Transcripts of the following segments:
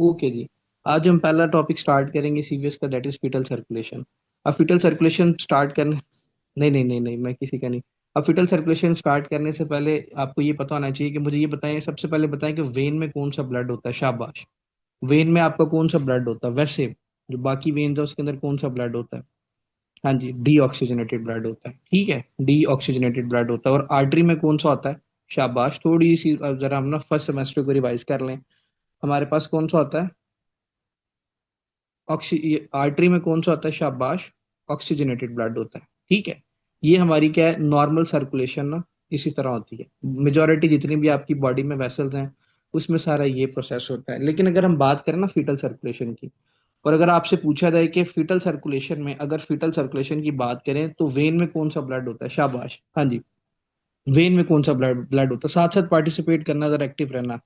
Okay जी। आज हम पहला टॉपिक स्टार्ट करेंगे सीवीएस का, दैट इज फीटल सर्कुलेशन। अब फीटल सर्कुलेशन स्टार्ट करने, नहीं नहीं नहीं नहीं, मैं किसी का नहीं। अब फीटल सर्कुलेशन स्टार्ट करने से पहले आपको ये पता होना चाहिए कि मुझे ये बताएं, सबसे पहले बताएं कि वेन में कौन सा ब्लड होता है। शाबाश। वेन में आपका कौन सा ब्लड होता है? वैसे जो बाकी वेन्स है उसके अंदर कौन सा ब्लड होता है? हाँ जी, डी ऑक्सीजनेटेड ब्लड होता है। ठीक है, डी ऑक्सीजनेटेड ब्लड होता है। और आर्टरी में कौन सा होता है? शाबाश, थोड़ी सी अब जरा हम ना फर्स्ट सेमेस्टर को रिवाइज कर लें। हमारे पास कौन सा होता है? आर्टरी में कौन सा होता है? शाबाश, ऑक्सीजनेटेड ब्लड होता है। ठीक है, ये हमारी क्या है, नॉर्मल सर्कुलेशन ना इसी तरह होती है। मेजोरिटी जितनी भी आपकी बॉडी में वेसल्स हैं उसमें सारा ये प्रोसेस होता है। लेकिन अगर हम बात करें ना फीटल सर्कुलेशन की, और अगर आपसे पूछा जाए कि फीटल सर्कुलेशन में, अगर फीटल सर्कुलेशन की बात करें तो वेन में कौन सा ब्लड होता है? शाबाश, हाँ जी, वेन में कौन सा ब्लड ब्लड होता है? साथ साथ पार्टिसिपेट करना, अगर एक्टिव रहना।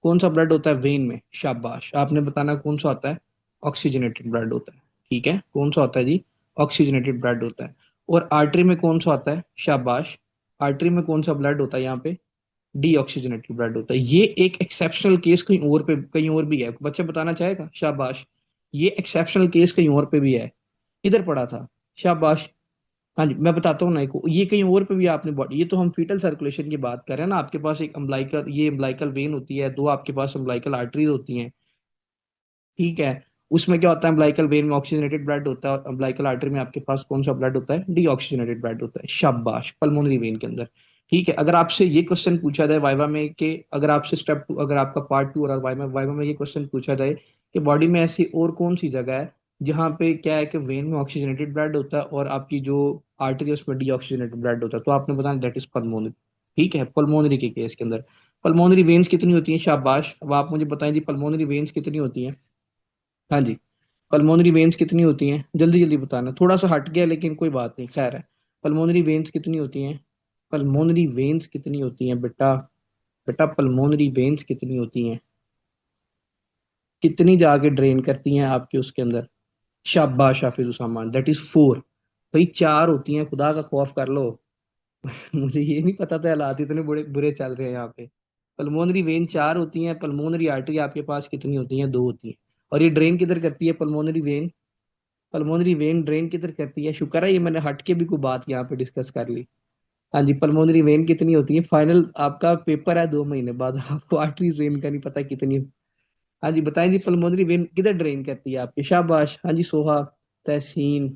कौन सा ब्लड होता है वेन में? शाबाश, आपने बताना कौन सा होता है? ऑक्सीजनेटेड ब्लड होता है। ठीक है, कौन सा होता है जी? ऑक्सीजनेटेड ब्लड होता है। और आर्टरी में कौन सा होता है? शाबाश, आर्टरी में कौन सा ब्लड होता है यहाँ पे? डीऑक्सीजनेटेड ब्लड होता है। ये एक एक्सेप्शनल केस कहीं और पे, कहीं और भी है, बच्चा बताना चाहेगा? शाबाश, ये एक्सेप्शनल केस कहीं और पे भी है। इधर पड़ा था। शाबाश। हाँ जी, मैं बताता हूँ ना, ये कहीं और पे भी आपने बॉडी, ये तो हम फीटल सर्कुलेशन की बात कर रहे हैं ना। आपके पास एक अम्बलाइकल, ये अम्बलाइकल वेन होती है, दो आपके पास अम्बलाइकल आर्टरीज होती हैं। ठीक है, उसमें क्या होता है, अम्बलाइकल वेन में ऑक्सीजनेटेड ब्लड होता है, और अम्बलाइकल आर्टरी में आपके पास कौन सा ब्लड होता है? डीऑक्सीजनेटेड ब्लड होता है। शाबाश, पल्मोनरी वेन के अंदर। ठीक है, अगर आपसे ये क्वेश्चन पूछा जाए वाइवा में कि, अगर आपसे स्टेप टू, अगर आपका पार्ट टू और वाइवा में ये क्वेश्चन पूछा जाए कि बॉडी में ऐसी और कौन सी जगह है जहाँ पे क्या है कि वेन में ऑक्सीजनेटेड ब्लड होता है और आपकी जो आर्टरी है उसमें डीऑक्सीजनेटेड ब्लड होता है, तो आपने बताना दैट इज पल्मोनरी। ठीक है, पल्मोनरी के केस के अंदर पल्मोनरी वेन्स कितनी होती हैं? शाबाश, अब आप मुझे बताएं जी, पल्मोनरी वेन्स कितनी होती हैं? हाँ जी, पल्मोनरी वेन्स कितनी होती हैं? जल्दी जल्दी बताना, थोड़ा सा हट गया लेकिन कोई बात नहीं, खैर है। पल्मोनरी वेन्स कितनी होती हैं? पल्मोनरी वेन्स कितनी होती हैं बेटा? बेटा पल्मोनरी वेन्स कितनी होती हैं? कितनी जाके ड्रेन करती हैं आपके उसके अंदर? शाबाश हाफिज उसामा, दैट इज फोर। भाई चार होती हैं, खुदा का खौफ कर लो। मुझे ये नहीं पता था, हालात इतने बुरे बुरे चल रहे हैं यहाँ पे। पल्मोनरी वेन चार होती हैं, पल्मोनरी आर्टरी आपके पास कितनी होती हैं? दो होती हैं। और ये ड्रेन किधर करती है pulmonary vein? Pulmonary vein drain किधर करती है? शुक्र है ये मैंने हट के भी कोई बात यहाँ पे डिस्कस कर ली। हाँ जी, पल्मोनरी वेन कितनी होती है? फाइनल आपका पेपर है 2 महीने बाद, आपको आर्टरी वेन का नहीं पता कितनी। हाँ जी बताएं जी, पल्मोनरी वेन किधर ड्रेन करती है आपकी? शाबाश, हाँ जी, सोहा, तहसीन,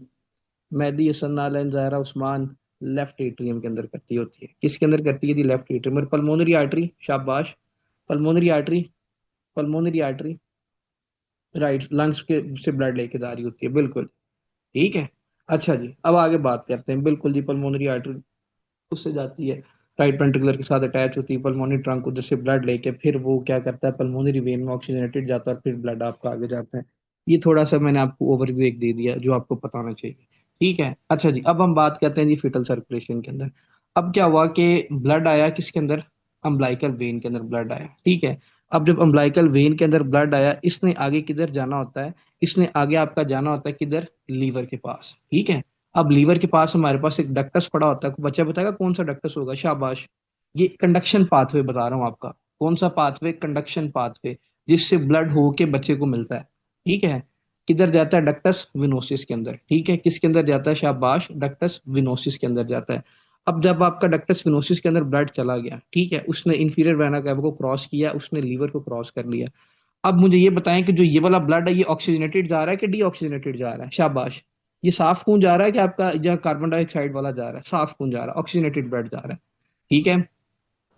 मेहदी हसन, नालन, जहरा, उस्मान। लेफ्ट एट्रियम के अंदर करती होती है। किसके अंदर करती है जी? Left atrium. और पल्मोनरी आर्टरी? शाबाश, pulmonary artery, pulmonary artery right lungs के से ब्लड लेके जा रही होती है, बिल्कुल। ठीक है, अच्छा जी, अब आगे बात करते हैं। बिल्कुल जी, पल्मोनरी आर्टरी उससे जाती है, राइट वेंट्रिकुलर के साथ अटैच होती है पल्मोनरी ट्रंक, उधर से ब्लड लेके फिर वो क्या करता है, पल्मोनरी वेन में ऑक्सीजनेटेड जाता है और फिर ब्लड आपका आगे जाता है। ये थोड़ा सा मैंने आपको ओवरव्यू एक दे दिया जो आपको पता होना चाहिए। ठीक है, अच्छा जी, अब हम बात करते हैं जी फीटल सर्कुलेशन के अंदर। अब क्या हुआ कि ब्लड आया किसके अंदर? अम्बलाइकल वेन के अंदर ब्लड आया। ठीक है, अब जब अम्बलाइकल वेन के अंदर ब्लड आया, इसने आगे किधर जाना होता है? इसने आगे आपका जाना होता है किधर? लीवर के पास। ठीक है, अब लीवर के पास हमारे पास एक डक्टस पड़ा होता है, बच्चा बताएगा कौन सा डक्टस होगा? शाबाश, ये कंडक्शन पाथवे बता रहा हूँ आपका। कौन सा पाथवे? कंडक्शन पाथवे, जिससे ब्लड होके बच्चे को मिलता है। ठीक है, किधर जाता है? डक्टस विनोसिस के अंदर। ठीक है, किसके अंदर जाता है? शाबाश, डक्टस विनोसिस के अंदर जाता है। अब जब आपका डक्टस विनोसिस के अंदर ब्लड चला गया, ठीक है, उसने इंफीरियर वेना कैवा को क्रॉस किया, उसने लीवर को क्रॉस कर लिया। अब मुझे ये बताएं कि जो ये वाला ब्लड है ये ऑक्सीजनेटेड जा रहा है कि डीऑक्सीजनेटेड जा रहा है? शाबाश, ये साफ खून जा रहा है कि आपका जहाँ कार्बन डाइऑक्साइड वाला जा रहा है? साफ खून जा रहा है, ऑक्सीजनेटेड ब्लड जा रहा है। ठीक है,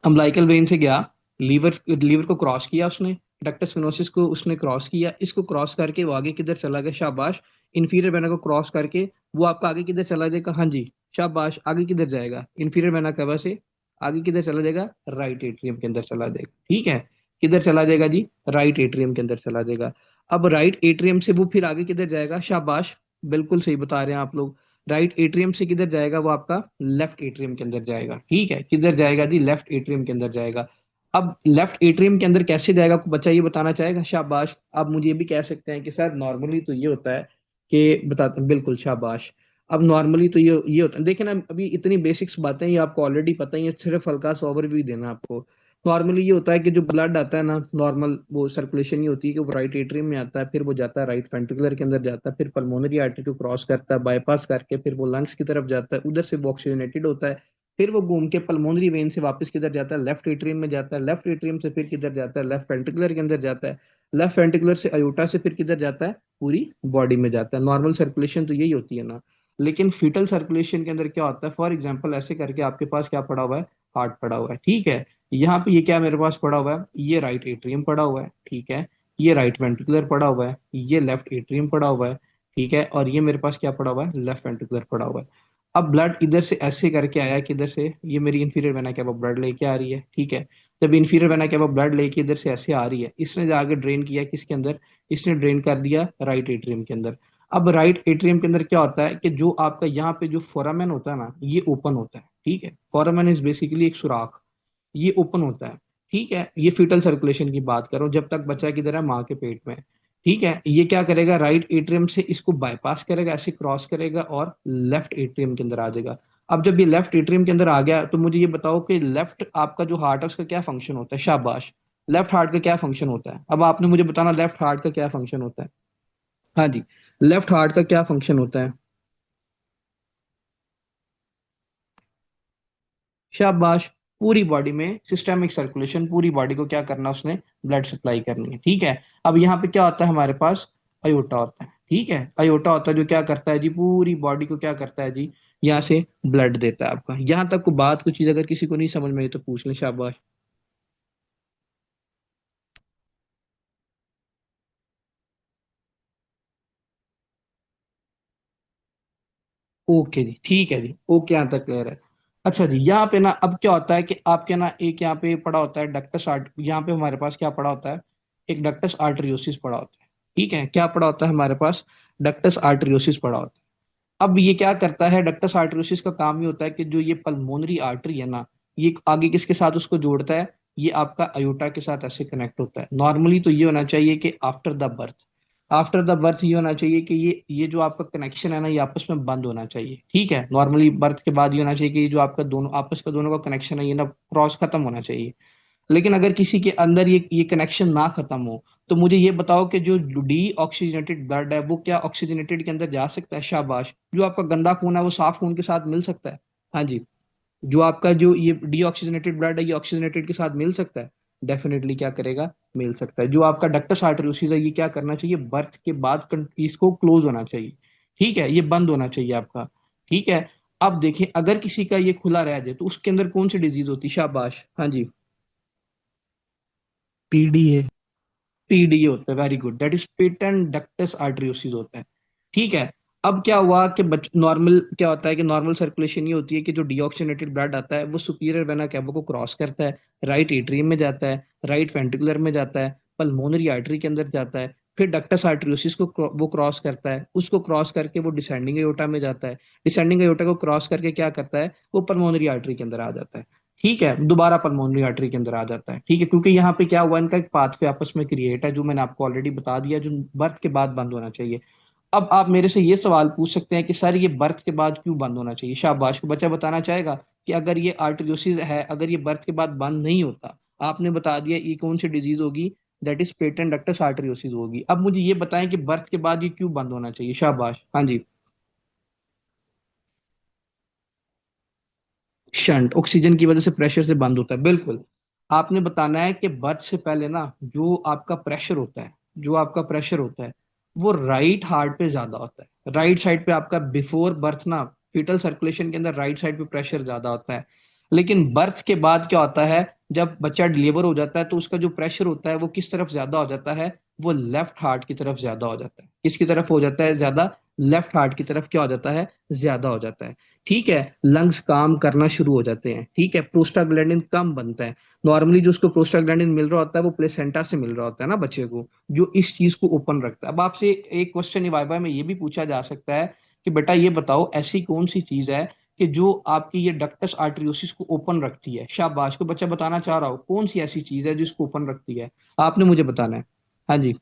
अम्बलाइकल वेन से गया, लीवर लीवर को क्रॉस किया उसने, डक्टस फिनोसिस को उसने क्रॉस किया, इसको क्रॉस करके वो आगे किधर चला गया? शाबाश, इंफीरियर वेना को क्रॉस करके वो आपका आगे किधर चला जाएगा? हाँ जी, शाबाश, आगे किधर जाएगा? इंफीरियर वेना कवा से आगे किधर चला जाएगा? राइट एट्रियम के अंदर चला जाएगा। ठीक है, किधर चला जाएगा जी? राइट एट्रियम के अंदर चला जाएगा। अब राइट एट्रियम से वो फिर आगे किधर जाएगा? शाबाश, बिल्कुल सही बता रहे हैं आप लोग। राइट एट्रियम से किधर जाएगा? वो आपका लेफ्ट एट्रियम के अंदर जाएगा। ठीक है, किधर जाएगा जी? लेफ्ट एट्रियम के अंदर जाएगा। अब लेफ्ट एट्रियम के अंदर कैसे जाएगा, आपको बच्चा ये बताना चाहेगा? शाबाश, आप मुझे ये भी कह सकते हैं कि सर नॉर्मली तो ये होता है कि बताते हैं, बिल्कुल शाबाश। अब नॉर्मली तो ये होता है, देखिए ना, अभी इतनी बेसिक्स बातें ये आपको ऑलरेडी पता ही है, सिर्फ हल्का सा ओवरव्यू देना आपको। नॉर्मली ये होता है कि जो ब्लड आता है ना, नॉर्मल वो सर्कुलेशन ही होती है कि वो राइट एट्रियम में आता है, फिर वो जाता है राइट वेंट्रिकुलर के अंदर जाता है, फिर पल्मोनरी आर्टरी को क्रॉस करता है, बाईपास करके फिर वो लंग्स की तरफ जाता है, उधर से वो ऑक्सीजनेटेड होता है, फिर वो घूम के पल्मोनरी वेन से वापस किधर जाता है, लेफ्ट एट्रियम में जाता है, लेफ्ट एट्रियम से फिर किधर जाता है, लेफ्ट वेंट्रिकुलर के अंदर जाता है, लेफ्ट वेंट्रिकुलर से अयोटा से फिर किधर जाता है, पूरी बॉडी में जाता है। नॉर्मल सर्कुलेशन तो यही होती है ना। लेकिन फीटल सर्कुलेशन के अंदर क्या होता है, फॉर एग्जाम्पल ऐसे करके आपके पास क्या पड़ा हुआ है, हार्ट पड़ा हुआ है, ठीक है। यहाँ पे ये क्या मेरे पास पड़ा हुआ है, ये राइट एट्रियम पड़ा हुआ है, ठीक है। ये राइट वेंट्रिकुलर पड़ा हुआ है, ये लेफ्ट एट्रियम पड़ा हुआ है, ठीक है। और ये मेरे पास क्या पड़ा हुआ है, लेफ्ट वेंट्रिकुलर पड़ा हुआ है। अब ब्लड इधर से ऐसे करके आया कि इधर से ये मेरी इंफीरियर वेना क्या ब्लड लेके आ रही है, ठीक है। जब इंफीरियर वेना क्या ब्लड लेके इधर से ऐसे आ रही है, इसने जाके ड्रेन किया किसके अंदर, इसने ड्रेन कर दिया राइट एट्रियम के अंदर। अब राइट एट्रियम के अंदर क्या होता है कि जो आपका यहाँ पे जो फोरामेन होता है ना, ये ओपन होता है, ठीक है। फोरामेन इज बेसिकली एक सुराख, ये ओपन होता है, ठीक है। ये फीटल सर्कुलेशन की बात करो, जब तक बच्चा किधर है, माँ के पेट में, ठीक है। ये क्या करेगा, राइट एट्रियम से इसको बाईपास करेगा, ऐसे क्रॉस करेगा और लेफ्ट एट्रियम के अंदर आ जाएगा। अब जब ये लेफ्ट एट्रियम के अंदर आ गया तो मुझे ये बताओ कि लेफ्ट आपका जो हार्ट है उसका क्या फंक्शन होता है, शाबाश। लेफ्ट हार्ट का क्या फंक्शन होता है, अब आपने मुझे बताना लेफ्ट हार्ट का क्या फंक्शन होता है। हाँ जी, लेफ्ट हार्ट का क्या फंक्शन होता है, शाबाश। पूरी बॉडी में सिस्टेमिक सर्कुलेशन, पूरी बॉडी को क्या करना उसने, ब्लड सप्लाई करनी है, ठीक है। अब यहाँ पे क्या होता है हमारे पास, अयोटा होता है, ठीक है। अयोटा होता है जो क्या करता है जी, पूरी बॉडी को क्या करता है जी, यहाँ से ब्लड देता है आपका। यहाँ तक को बात, कुछ चीज अगर किसी को नहीं समझ में आई तो पूछ लें, शाबाश। ओके जी, ठीक है जी, ओके, यहाँ तक क्लियर है। अच्छा जी, यहाँ पे ना अब क्या होता है कि आपके ना एक यहाँ पे पड़ा होता है डक्टस आर्ट, यहाँ पे हमारे पास क्या पड़ा होता है, एक डक्टस आर्टरियोसिस पड़ा होता है, ठीक है। क्या पड़ा होता है हमारे पास, डक्टस आर्टरियोसिस पड़ा होता है। अब ये क्या करता है, डक्टस आर्टरियोसिस का काम ये होता है कि जो ये पल्मोनरी आर्टरी है ना, ये आगे किसके साथ उसको जोड़ता है, ये आपका अयोटा के साथ ऐसे कनेक्ट होता है। नॉर्मली तो ये होना चाहिए कि after the birth, after the birth ये होना चाहिए कि ये जो आपका कनेक्शन है ना, ये आपस में बंद होना चाहिए, ठीक है। नॉर्मली बर्थ के बाद ये होना चाहिए कि ये जो आपका दोनों आपस का दोनों का कनेक्शन है, ये ना क्रॉस खत्म होना चाहिए। लेकिन अगर किसी के अंदर ये कनेक्शन ना खत्म हो, तो मुझे ये बताओ कि जो डी ऑक्सीजनेटेड ब्लड है वो क्या ऑक्सीजनेटेड के अंदर जा सकता है, शाबाश। जो आपका गंदा खून है वो साफ खून के साथ मिल सकता है, हाँ जी। जो आपका जो ये डीऑक्सीजनेटेड ब्लड है, ये ऑक्सीजनेटेड के साथ मिल सकता है, डेफिनेटली क्या करेगा, मिल सकता है। जो आपका डक्टस आर्टरियोसिस है, ये क्या करना चाहिए, बर्थ के बाद इसको क्लोज होना चाहिए, ठीक है। ये बंद होना चाहिए आपका, ठीक है। अब देखिए, अगर किसी का ये खुला रह जाए तो उसके अंदर कौन सी डिजीज होती है, शाबाश, हाँ जी। पीडीए। पीडीए होता है, very good, that is patent ductus आर्टरियोसिस होता है, ठीक है। अब क्या हुआ कि नॉर्मल क्या होता है कि नॉर्मल सर्कुलेशन ये होती है कि जो डीऑक्सीजनेटेड ब्लड आता है वो सुपीरियर वेना कैवा को क्रॉस करता है, राइट एट्रियम में जाता है, राइट वेंट्रिकुलर में जाता है, पल्मोनरी आर्टरी के अंदर जाता है, फिर डक्टस आर्टरियोसिस को वो क्रॉस करता है, उसको क्रॉस करके वो डिसेंडिंग एयोटा में जाता है, डिसेंडिंग एयोटा को क्रॉस करके क्या करता है, वो पल्मोनरी आर्टरी के अंदर आ जाता है, ठीक है। दोबारा पल्मोनरी आर्टरी के अंदर आ जाता है, ठीक है। क्योंकि यहाँ पे क्या हुआ, इनका एक पाथवे आपस में क्रिएट है, जो मैंने आपको ऑलरेडी बता दिया, जो बर्थ के बाद बंद होना चाहिए। अब आप मेरे से ये सवाल पूछ सकते हैं कि सर ये बर्थ के बाद क्यों बंद होना चाहिए, शाबाश को बच्चा बताना चाहेगा कि अगर ये आर्टरियोसिस है, अगर ये बर्थ के बाद बंद नहीं होता, आपने बता दिया ये कौन सी डिजीज होगी, दैट इज पेटेंट डक्टस आर्टरियोसिस होगी। अब मुझे ये बताएं कि बर्थ के बाद ये क्यों बंद होना चाहिए, शाबाश, हाँ जी। शंट, ऑक्सीजन की वजह से प्रेशर से बंद होता है, बिल्कुल। आपने बताना है कि बर्थ से पहले ना जो आपका प्रेशर होता है, जो आपका प्रेशर होता है वो राइट हार्ट पे ज्यादा होता है, राइट साइड पे आपका बिफोर बर्थ ना, फीटल सर्कुलेशन के अंदर राइट साइड पे प्रेशर ज्यादा होता है। लेकिन बर्थ के बाद क्या होता है, जब बच्चा डिलीवर हो जाता है तो उसका जो प्रेशर होता है वो किस तरफ ज्यादा हो जाता है, वो लेफ्ट हार्ट की तरफ ज्यादा हो जाता है। किसकी तरफ हो जाता है ज्यादा, लेफ्ट हार्ट की तरफ क्या हो जाता है, ज्यादा हो जाता है, ठीक है। लंग्स काम करना शुरू हो जाते हैं, ठीक है। प्रोस्टाग्लैंडिन कम बनता है। नॉर्मली जो उसको प्रोस्टाग्लैंडिन मिल रहा होता है वो प्लेसेंटा से मिल रहा होता है ना बच्चे को, जो इस चीज को ओपन रखता है। अब आपसे एक क्वेश्चन वाइवा में ये भी पूछा जा सकता है कि बेटा ये बताओ ऐसी कौन सी चीज है कि जो आपकी ये डक्टस आर्टरियोसिस को ओपन रखती है, शाबाश को बच्चा बताना चाह रहा हो कौन सी ऐसी चीज है जिसको ओपन रखती है, आपने मुझे बताना है, हाँ जी।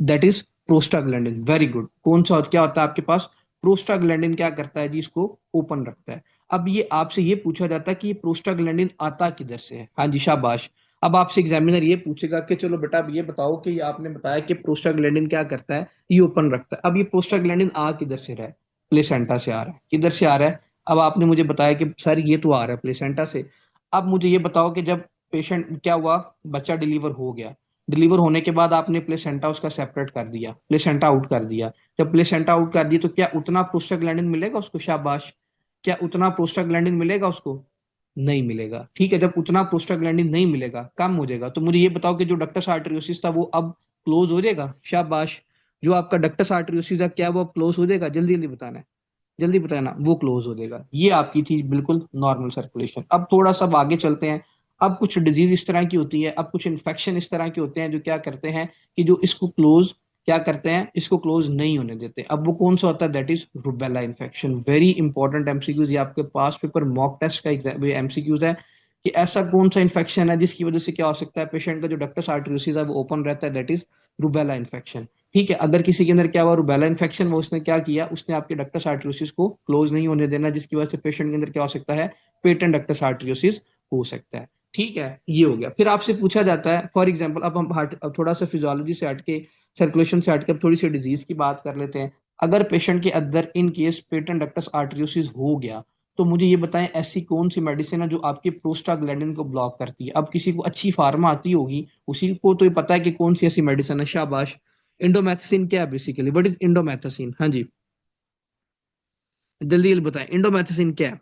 That is prostaglandin, very good. कौन सा क्या होता है आपके पास, प्रोस्टाग्लैंडिन क्या करता है जी, इसको ओपन रखता है। अब ये आपसे ये पूछा जाता है कि ये प्रोस्टाग्लैंडिन आता किधर से है। हाँ जी, शाबाश। अब आपसे एग्जामिनर ये पूछेगा कि चलो बेटा अब ये बताओ कि ये आपने बताया कि प्रोस्टाग्लैंडिन क्या करता है, ये ओपन रखता है। अब ये प्रोस्टाग्लैंडिन आ किधर से रहा है? प्लेसेंटा से आ रहा है। किधर से आ रहा है? अब आपने मुझे बताया कि सर ये तो आ रहा है प्लेसेंटा से। अब मुझे ये बताओ कि जब पेशेंट क्या हुआ, बच्चा डिलीवर हो गया, डिलीवर होने के बाद आपने प्लेसेंटा उसका सेपरेट कर दिया, प्लेसेंटा आउट कर दिया। जब प्लेसेंटा आउट कर दिया तो क्या उतना प्रोस्टाग्लैंडिन मिलेगा उसको? शाबाश। क्या उतना प्रोस्टाग्लैंडिन मिलेगा उसको? नहीं मिलेगा। ठीक है, जब उतना प्रोस्टाग्लैंडिन नहीं मिलेगा, कम हो जाएगा, तो मुझे ये बताओ कि जो डक्टस आर्टरियोसिस था वो अब क्लोज हो जाएगा? शाबाश। जो आपका डक्टस आर्टरियोसिस है क्या वो अब क्लोज हो जाएगा? जल्दी जल्दी बताना है, जल्दी बताना। वो क्लोज हो जाएगा। ये आपकी थी बिल्कुल नॉर्मल सर्कुलेशन। अब थोड़ा सा अब आगे चलते हैं। अब कुछ डिजीज इस तरह की होती है, अब कुछ इन्फेक्शन इस तरह के होते हैं जो क्या करते हैं कि जो इसको क्लोज क्या करते हैं, इसको क्लोज नहीं होने देते। अब वो कौन सा होता है? That is rubella infection. Very important MCQs, ये आपके पास पेपर मॉक टेस्ट का एमसीक्यूज है कि ऐसा कौन सा इन्फेक्शन है जिसकी वजह से क्या हो सकता है, पेशेंट का जो डक्टस आर्टरियोसिस है वो ओपन रहता है। That is rubella infection. ठीक है, अगर किसी के अंदर क्या हुआ रूबेला इन्फेक्शन, वो उसने क्या किया, उसने आपके डक्टस आर्टरियोसिस को क्लोज नहीं होने देना, जिसकी वजह से पेशेंट के अंदर क्या हो सकता है, पेटेंट डक्टस आर्टरियोसिस हो सकता है। ठीक है, ये हो गया। फिर आपसे पूछा जाता है फॉर एग्जांपल, अब हम हार्ट, अब थोड़ा सा फिजियोलॉजी से हटके, सर्कुलेशन से हटकर थोड़ी सी डिजीज की बात कर लेते हैं। अगर पेशेंट के अंदर इन केस पेटेंट डक्टस आर्टरियोसिस हो गया, तो मुझे ये बताएं ऐसी कौन सी मेडिसिन है जो आपके प्रोस्टाग्लैंडिन को ब्लॉक करती है। अब किसी को अच्छी फार्मा आती होगी, उसी को तो ये पता है कि कौन सी ऐसी मेडिसिन है। शाबाश। इंडोमेथसिन क्या है बेसिकली? What is इंडोमेथसिन? हाँ जी, जल्दी जल्दी बताएं, इंडोमेथसिन क्या है?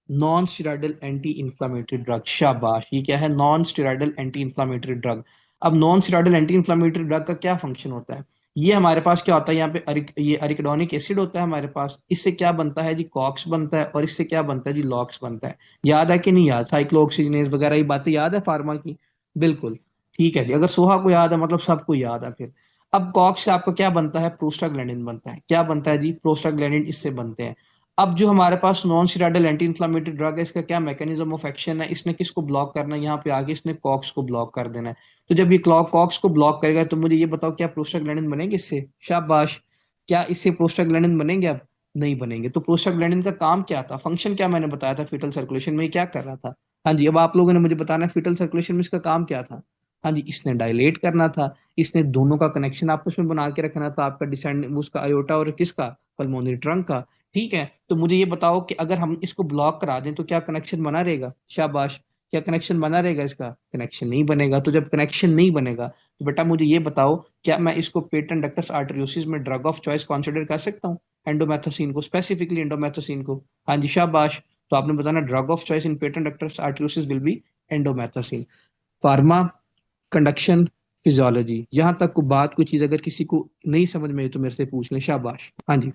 Non steroidal anti inflammatory drug. शाबाश। ये क्या है? Non steroidal anti inflammatory drug. अब non steroidal anti inflammatory drug का क्या फंक्शन होता है? ये हमारे पास क्या होता है, यहाँ पे ये अरिकडोनिक एसिड होता है हमारे पास। इससे क्या बनता है जी? कॉक्स बनता है। और इससे क्या बनता है जी? लॉक्स बनता है। याद है कि नहीं याद? साइक्लोऑक्सीजनेज वगैरह ये बातें याद है फार्मा की? बिल्कुल। ठीक है जी, अगर सोहा को याद है मतलब सबको याद है फिर। अब कॉक्स से आपको क्या बनता है? प्रोस्टाग्लैंडिन बनता है। क्या बनता है जी? प्रोस्टाग्लैंडिन इससे बनते हैं। अब जो हमारे पास non steroidal anti inflammatory drug है, इसका क्या मैकेनिज्म ऑफ एक्शन है? इसने किसको ब्लॉक करना है? यहाँ पे आगे इसने कॉक्स को ब्लॉक कर देना है। तो जब ये क्लॉक कॉक्स को ब्लॉक करेगा तो मुझे ये बताओ क्या प्रोस्टाग्लैंडिन बनेंगे इससे? शाबाश। क्या इससे प्रोस्टाग्लैंडिन बनेंगे? अब नहीं बनेंगे। तो प्रोस्टाग्लैंडिन का काम क्या था, फंक्शन क्या मैंने बताया था फीटल सर्कुलेशन में ये क्या कर रहा था? हाँ जी, अब आप लोगों ने मुझे बताना है फीटल सर्कुलेशन में इसका काम क्या था। हाँ जी, इसने डायलेट करना था, इसने दोनों का कनेक्शन आपस में बना के रखना था, आपका डिसेंड उसका अयोटा और किसका, पल्मोनरी ट्रंक का। ठीक है, तो मुझे ये बताओ कि अगर हम इसको ब्लॉक करा दें तो क्या कनेक्शन बना रहेगा? शाबाश। क्या कनेक्शन बना रहेगा? इसका कनेक्शन नहीं बनेगा। तो जब कनेक्शन नहीं बनेगा तो बेटा मुझे ये बताओ, क्या मैं इसको पेटेंट डक्टस आर्टरियोसिस में ड्रग ऑफ चॉइस कंसीडर कर सकता हूँ? एंडोमेथोसिन को, स्पेसिफिकली एंडोमेथोसिन को। हाँ जी, शाबाश। तो आपने बताना drug of choice in patent ductus arteriosus will be indomethacin. Pharma, conduction, physiology, यहां तक को बात कोई चीज अगर किसी को नहीं समझ में आई तो मेरे से पूछ लें। शाबाश। हाँ जी,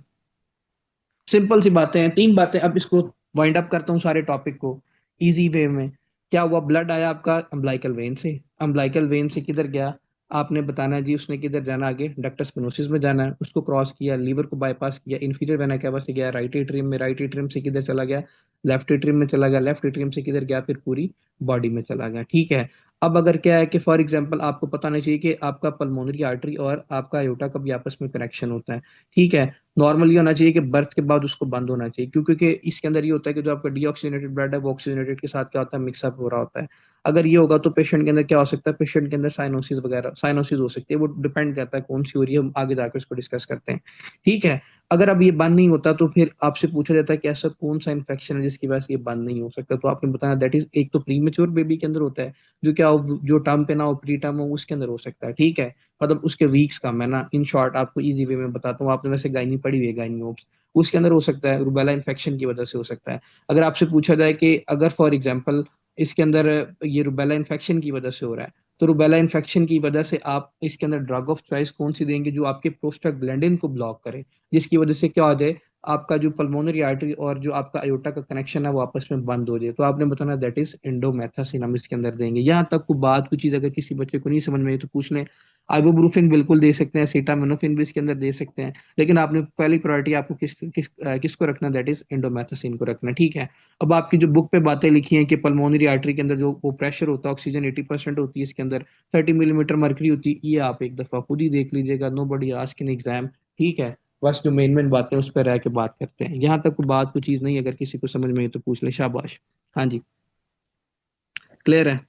सिंपल सी बातें हैं, तीन बातें। अब इसको वाइंड अप करता हूँ सारे टॉपिक को इजी वे में। क्या हुआ? ब्लड आया आपका अम्बलाइकल वेन से, अम्बलाइकल वेन से किधर गया? आपने बताना है जी उसने किधर जाना, आगे डक्टस वेनोसिस में जाना है, उसको क्रॉस किया, लीवर को बाईपास किया, इंफीरियर वेना कैवा से गया राइट एट्रियम में, राइट एट्रियम से किधर चला गया? लेफ्ट एट्रियम में चला गया, लेफ्ट एट्रियम से किधर गया? फिर पूरी बॉडी में चला गया। ठीक है। अब अगर क्या है कि फॉर एग्जाम्पल आपको पता नहीं चाहिए कि आपका पल्मोनरी आर्टरी और आपका अयोटा का भी आपस में कनेक्शन होता है। ठीक है, नॉर्मली होना चाहिए कि बर्थ के बाद उसको बंद होना चाहिए, क्योंकि इसके अंदर ये होता है कि जो आपका डीऑक्सीजनेटेड ब्लड है वो ऑक्सीजनेटेड के साथ क्या होता है, मिक्सअप हो रहा होता है। अगर ये होगा तो पेशेंट के अंदर क्या हो सकता है, पेशेंट के अंदर साइनोसिस वगैरह, साइनोसिस हो सकती है। वो डिपेंड करता है कौन सी हो रही है, हम आगे जाकर उसको डिस्कस करते हैं। ठीक है, अगर अब ये बंद नहीं होता तो फिर आपसे पूछा जाता है कि ऐसा कौन सा इन्फेक्शन है जिसकी वजह से ये बंद नहीं हो सकता, तो आपने बताया दैट इज, एक तो प्रीमेच्योर बेबी के अंदर होता है, जो क्या हो, जो टर्म पे ना हो, प्री टर्म हो, उसके अंदर हो सकता है। ठीक है, मतलब उसके वीक्स का मैं ना इन शॉर्ट आपको इजी वे में बताता हूँ, आपने वैसे गायनी पढ़ी हुई है, गायनी, उसके अंदर हो सकता है, रूबेला इन्फेक्शन की वजह से हो सकता है। अगर आपसे पूछा जाए कि अगर फॉर एग्जांपल इसके अंदर ये रूबेला इन्फेक्शन की वजह से हो रहा है, तो रूबेला इन्फेक्शन की वजह से आप इसके अंदर ड्रग ऑफ चॉइस कौन सी देंगे जो आपके प्रोस्टाग्लैंडिन को ब्लॉक करे, जिसकी वजह से क्या हो जाए, आपका जो पल्मोनरी आर्टरी और जो आपका अयोटा का कनेक्शन है वो आपस में बंद हो जाए। तो आपने बताना दैट इज इंडोमेथासिन, हम इसके अंदर देंगे। यहाँ तक को बात कुछ चीज अगर किसी बच्चे को नहीं समझ में आई तो पूछ लें। आइबुप्रोफेन बिल्कुल दे सकते हैं, एसिटामिनोफेन भी इसके अंदर दे सकते हैं, लेकिन आपने पहली प्रायोरिटी आपको किसको रखना, दैट इज इंडोमेथासिन को रखना। ठीक है, अब आपकी जो बुक पे बातें लिखी हैं कि पल्मोनरी आर्टरी के अंदर जो वो प्रेशर होता है, ऑक्सीजन 80% होती है इसके अंदर, 30 मिलीमीटर मर्करी होती है, ये आप एक दफा खुद ही देख लीजिएगा, nobody ask in exam. ठीक है, बस जो मेन मेन बातें उस पर रह के बात करते हैं, यहाँ तक कोई बात कोई चीज नहीं, अगर किसी को समझ में आई तो पूछ ले, शाबाश। हाँ जी, क्लियर है।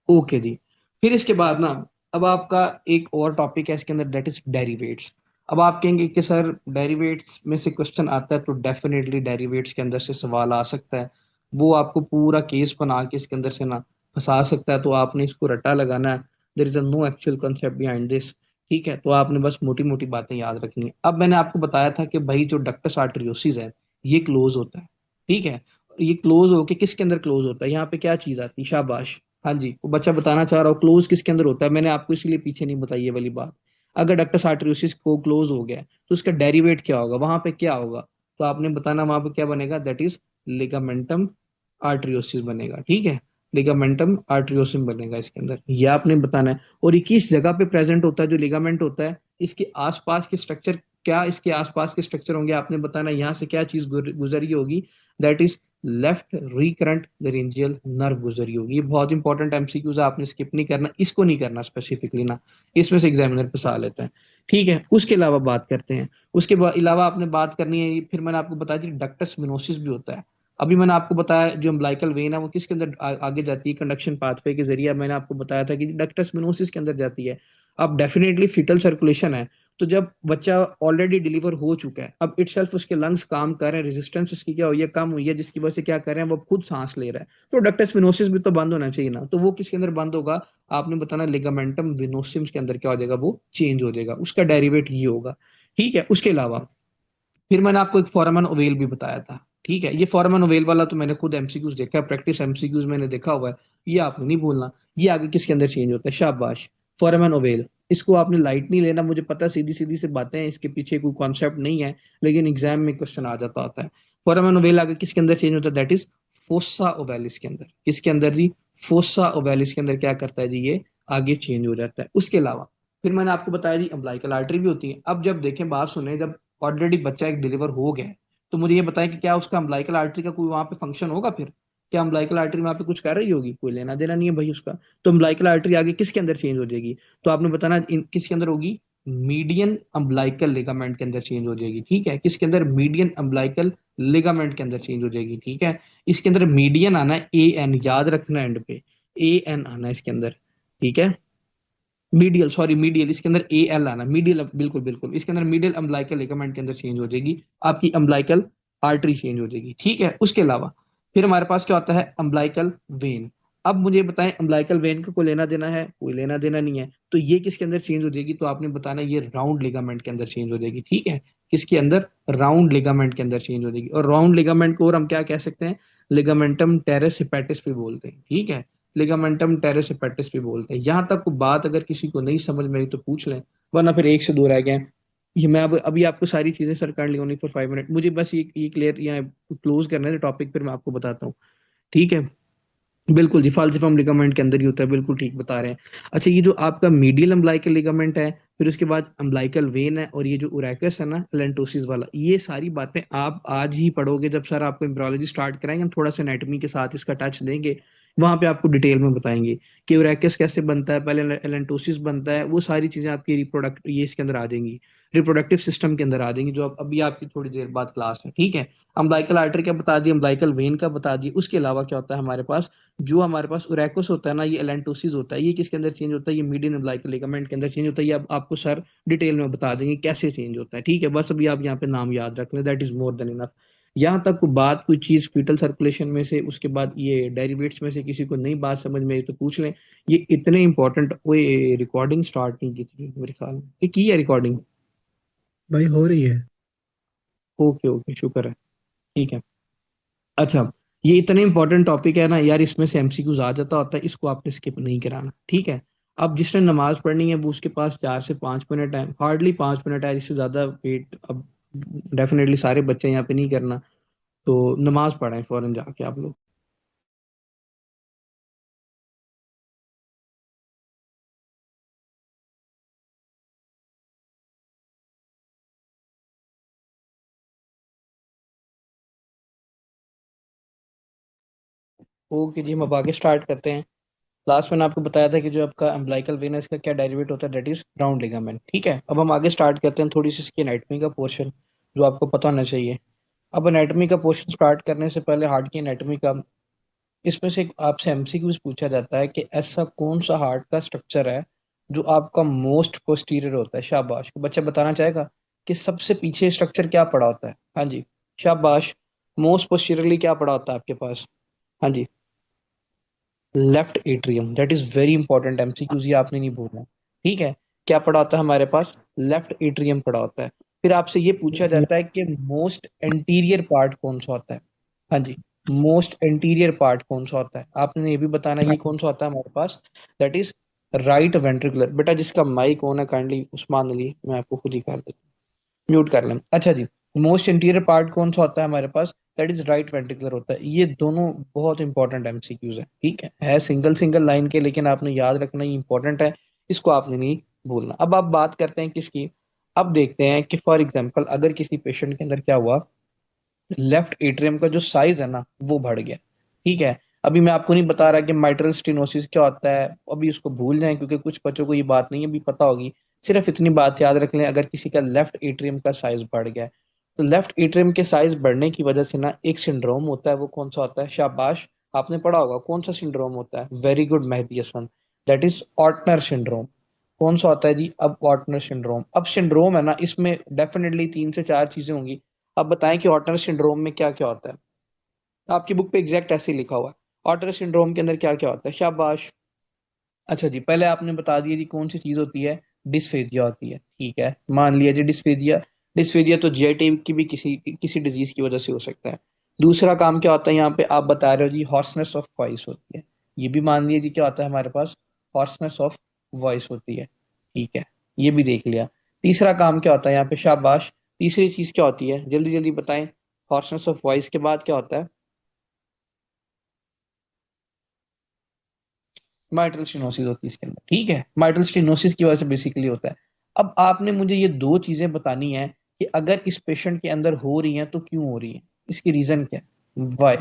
ओके जी। फिर इसके बाद ना, अब आपका एक और टॉपिक है इसके अंदर, दैट इज डेरिवेट्स। अब आप कहेंगे कि सर डेरिवेट्स में से क्वेश्चन आता है, तो डेफिनेटली डेरिवेट्स के अंदर से सवाल आ सकता है। वो आपको पूरा केस बना के इसके अंदर से ना फंसा सकता है, तो आपने इसको रट्टा लगाना है। There is a no actual concept behind this. ठीक है, तो आपने बस मोटी मोटी बातें याद रखनी है। अब मैंने आपको बताया था कि भाई जो डक्टस आर्टरियोसिस है, ये क्लोज होता है। ठीक है, ये क्लोज होके किसके अंदर क्लोज होता है, यहाँ पे क्या चीज आती है, शाबाश। हाँ जी, वो बच्चा बताना चाह रहा हो क्लोज किसके अंदर होता है, मैंने आपको इसलिए पीछे नहीं बताई ये वाली बात। अगर डक्टस आर्टरियोसिस को क्लोज हो गया तो उसका डेरिवेट क्या होगा, वहां पे क्या होगा, तो आपने बताना वहां पे क्या बनेगा, दैट इज लिगामेंटम आर्टरियोसिस बनेगा। ठीक है, लिगामेंटम आर्टरियोसिस बनेगा इसके अंदर, ये आपने बताना है। और ये किस जगह पे प्रेजेंट होता है जो लिगामेंट होता है, इसके आसपास के स्ट्रक्चर, क्या इसके आसपास के स्ट्रक्चर होंगे, आपने बताना यहाँ से क्या चीज गुजरी होगी, that is left recurrent laryngeal nerve गुजरी होगी। ये बहुत इंपॉर्टेंट एमसीक्यूज है, आपने स्किप नहीं करना, इसको नहीं करना स्पेसिफिकली ना, इसमें से एग्जामिनर फंसा लेता है। ठीक है, उसके अलावा बात करते हैं। उसके अलावा आपने बात करनी है, फिर मैंने आपको बताया कि डक्टस मिनोसिस भी होता है। अभी मैंने आपको बताया जो अम्बिलिकल वेन है वो किसके अंदर आगे जाती है, कंडक्शन पाथवे के जरिए। मैंने आपको बताया था कि डक्टस मिनोसिस के अंदर जाती है। अब डेफिनेटली फीटल सर्कुलेशन है, तो जब बच्चा ऑलरेडी डिलीवर हो चुका है, अब इटसेल्फ उसके लंग्स काम कर रहे हैं, रेजिस्टेंस उसकी क्या हुई है, कम हुई है, जिसकी वजह से क्या कर रहे हैं, वो खुद सांस ले रहा है। तो डक्टस विनोसिस भी तो बंद होना चाहिए ना, तो वो किसके अंदर बंद होगा, आपने बताना लिगामेंटम विनोसिम्स के अंदर क्या हो जाएगा, वो चेंज हो जाएगा, उसका डेरिवेट ये होगा। ठीक है, उसके अलावा फिर मैंने आपको एक फॉरमन ओवेल भी बताया था। ठीक है, ये फॉरमन ओवेल वाला तो मैंने खुद एमसीक्यूज देखा है, प्रैक्टिस एमसीक्यूज मैंने देखा हुआ है, ये आपने नहीं भूलना। ये आगे किसके अंदर चेंज होता है, शाबाश, फॉरमन ओवेल। इसको आपने लाइट नहीं लेना, मुझे पता सीधी सीधी से बातें हैं, इसके पीछे कोई कॉन्सेप्ट नहीं है, लेकिन एग्जाम में क्वेश्चन आ जाता होता है। फॉरमन ओवेल आगे किसके अंदर चेंज होता है, दैट इज फोसा ओवेलिस के अंदर। किसके अंदर जी, फोसा ओवेलिस के अंदर क्या करता है जी, ये आगे चेंज हो जाता है। उसके अलावा फिर मैंने आपको बताया जी अम्बिलिकल आर्टरी भी होती है। अब जब देखें, बात सुने, जब ऑलरेडी बच्चा एक डिलीवर हो गया है, तो मुझे ये बताएं कि क्या उसका अम्बिलिकल आर्टरी का कोई वहां पे फंक्शन होगा फिर, क्या अम्बिलिकल आर्टरी वहां पे कुछ कर रही होगी, कोई लेना देना नहीं है भाई उसका। तो अम्बिलिकल आर्टरी आगे किसके अंदर चेंज हो जाएगी, तो आपने बताना किसके अंदर होगी, मीडियन अम्बिलिकल लिगामेंट के अंदर चेंज हो जाएगी। ठीक है, किसके अंदर, मीडियन अम्बिलिकल लिगामेंट के अंदर चेंज हो जाएगी। ठीक है, इसके अंदर मीडियन आना है, ए एन याद रखना एंड पे, ए एन आना है इसके अंदर। ठीक है, मीडियल, सॉरी मीडियल, इसके अंदर ए एल आना, मीडियल, बिल्कुल बिल्कुल, इसके अंदर मीडियल अम्बिलिकल लिगामेंट के अंदर चेंज हो जाएगी, आपकी अम्बिलिकल आर्टरी चेंज हो जाएगी। ठीक है, उसके अलावा फिर हमारे पास क्या होता है, अम्बिलिकल वेन। अब मुझे बताएं अम्बिलिकल वेन का कोई लेना देना है, कोई लेना देना नहीं है, तो ये किसके अंदर चेंज हो जाएगी, तो आपने बताना ये राउंड लिगामेंट के अंदर चेंज हो जाएगी। ठीक है, किसके अंदर, राउंड लिगामेंट के अंदर चेंज हो जाएगी। और राउंड लिगामेंट को और हम क्या कह सकते हैं, लिगामेंटम टेरेस हिपैटिस भी बोलते हैं। ठीक है, लिगामेंटम टेरेस हेपेटिस भी बोलते हैं। यहाँ तक बात अगर किसी को नहीं समझ में आई तो पूछ लें, वरना फिर एक से दो रह गए। ये मैं अब अभी आपको सारी चीजें सर कर ली, ओनली फॉर 5 मिनट, मुझे बस ये क्लियर यहाँ क्लोज करना है टॉपिक, फिर मैं आपको बताता हूँ। ठीक है, बिल्कुल जी, फाल्सिफॉर्म लिगामेंट के अंदर ही होता है, बिल्कुल ठीक बता रहे हैं। अच्छा, ये जो आपका मीडियल अम्बिलिकल लिगामेंट है, फिर उसके बाद अम्बिलिकल वेन है, और ये जो उरेकस है ना एलेंटोसिस वाला, ये सारी बातें आप आज ही पढ़ोगे, जब सर आपको एम्ब्रियोलॉजी स्टार्ट कराएंगे, हम थोड़ा सा एनाटॉमी के साथ इसका टच देंगे, वहां पे आपको डिटेल में बताएंगे कि उरेकस कैसे बनता है, पहले एलेंटोसिस बनता है, वो सारी चीजें आपकी रिप्रोडक्ट ये इसके अंदर आ जाएंगी, रिप्रोडक्टिव सिस्टम के अंदर आ जाएंगी, जो अभी आपकी थोड़ी देर बाद क्लास है। ठीक है, अम्बिलिकल आर्टरी का बता दिए, अम्बिलिकल वेन का बता दिए। उसके अलावा क्या होता है हमारे पास, जो हमारे पास उरेकोस होता है ना, ये एलेंटोसिस होता है, ये किसके अंदर चेंज होता है, ये मीडियन अम्बिलिकल लिगामेंट के अंदर चेंज होता है। ये अब आपको सर डिटेल में बता देंगे कैसे चेंज होता है। ठीक है, बस अभी आप यहाँ पे नाम याद रख लें, that is more than enough. यहाँ तक बात कोई चीज फीटल सर्कुलेशन में से, उसके बाद ये डेरिवेट्स में से किसी को नई बात समझ में आई तो पूछ लें। ये इतने इंपॉर्टेंट, वो रिकॉर्डिंग स्टार्ट नहीं की थी मेरे ख्याल में, ये की है रिकॉर्डिंग, भाई हो रही है। ओके ओके, शुक्र है। ठीक है, अच्छा, ये इतने इंपॉर्टेंट टॉपिक है ना यार, इसमें से एमसीक्यूज आ जाता होता है, इसको आपने स्किप नहीं कराना। ठीक है, अब जिसने नमाज पढ़नी है वो उसके पास 4 से 5 मिनट है, हार्डली 5 मिनट है, इससे ज्यादा वेट अब डेफिनेटली सारे बच्चे यहाँ पे नहीं करना, तो नमाज पढ़ें फौरन जाके आप लोग। ओके जी, हम अब आगे स्टार्ट करते हैं। लास्ट मैंने आपको बताया था कि जो आपका अम्बिलिकल वेन है इसका क्या डेरिवेट होता है, दैट इज राउंड लिगामेंट। ठीक है, अब हम आगे स्टार्ट करते हैं थोड़ी सी इसकी एनाटॉमी का पोर्शन जो आपको पता होना चाहिए। अब एनाटॉमी का पोर्शन स्टार्ट करने से पहले हार्ट की एनाटॉमी का इसमें से आपसे एमसीक्यूज पूछा जाता है कि ऐसा कौन सा हार्ट का स्ट्रक्चर है जो आपका मोस्ट पोस्टीरियर होता है। शाबाश, बच्चा बताना चाहेगा कि सबसे पीछे स्ट्रक्चर क्या पड़ा होता है। हाँ जी, शाबाश। मोस्ट पोस्टीरियरली क्या पड़ा होता है आपके पास? हाँ जी, left atrium. That is very important MCQs, ये आपने नहीं भूलना। ठीक है, क्या पड़ा होता है हमारे पास? लेफ्ट एट्रियम पड़ा होता है। फिर आपसे ये पूछा जाता है कि मोस्ट एंटीरियर पार्ट कौन सा होता है। हाँ जी, मोस्ट एंटीरियर पार्ट कौन सा होता है, आपने ये भी बताना है, ये कौन सा होता है हमारे पास? That is right ventricular. बेटा जिसका माइक ऑन है काइंडली उस्मान अली, मैं आपको खुद ही कर देता हूँ, म्यूट कर लें। अच्छा जी, मोस्ट इंटीरियर पार्ट कौन सा होता है हमारे पास? दैट इज राइट वेंट्रिकुलर होता है। ये दोनों बहुत इंपॉर्टेंट एमसीक्यूज है। ठीक है सिंगल सिंगल लाइन के, लेकिन आपने याद रखना, ये इंपॉर्टेंट है, इसको आपने नहीं भूलना। अब आप बात करते हैं किसकी? अब देखते हैं कि फॉर एग्जाम्पल अगर किसी पेशेंट के अंदर क्या हुआ, लेफ्ट एट्रियम का जो साइज है ना वो बढ़ गया। ठीक है, अभी मैं आपको नहीं बता रहा कि माइट्रल स्टेनोसिस क्या होता है, अभी उसको भूल जाएं क्योंकि कुछ बच्चों को ये बात नहीं अभी पता होगी। सिर्फ इतनी बात याद रख लें, अगर किसी का लेफ्ट एट्रियम का साइज बढ़ गया है तो लेफ्ट एट्रियम के साइज बढ़ने की वजह से ना एक सिंड्रोम होता है। वो कौन सा होता है? शाबाश, आपने पढ़ा होगा कौन सा सिंड्रोम होता है। Very good Mehdi Hasan, that is Ortner syndrome. कौन सा होता है जी? अब ऑर्टनर सिंड्रोम। अब सिंड्रोम है ना, इसमें डेफिनेटली 3 से 4 चीजें होंगी। अब बताएं कि ऑर्टनर सिंड्रोम में क्या क्या होता है। आपकी बुक पे एग्जैक्ट ऐसे ही लिखा हुआ है, ऑर्टर सिंड्रोम के अंदर क्या क्या होता है। शाबाश। अच्छा जी, पहले आपने बता दिया जी कौन सी चीज होती है, डिस्फेजिया होती है। ठीक है, मान लिया जी डिस्फेजिया। डिस्फेजिया तो जीआईटी की भी किसी किसी डिजीज की वजह से हो सकता है। दूसरा काम क्या होता है यहाँ पे आप बता रहे हो जी, हॉर्सनेस ऑफ वॉइस होती है। ये भी मान लिया जी क्या होता है हमारे पास, हॉर्सनेस ऑफ वॉइस होती है। ठीक है, ये भी देख लिया। तीसरा काम क्या होता है यहाँ पे? शाबाश, तीसरी चीज क्या होती है, जल्दी जल्दी बताएं। हॉर्सनेस ऑफ वॉइस के बाद क्या होता है? माइट्रल स्टेनोसिस होती है इसके अंदर। ठीक है, माइट्रल स्टेनोसिस की वजह से बेसिकली होता है। अब आपने मुझे ये दो चीजें बतानी है कि अगर इस पेशेंट के अंदर हो रही हैं तो क्यों हो रही है, इसकी रीजन क्या है, वाई,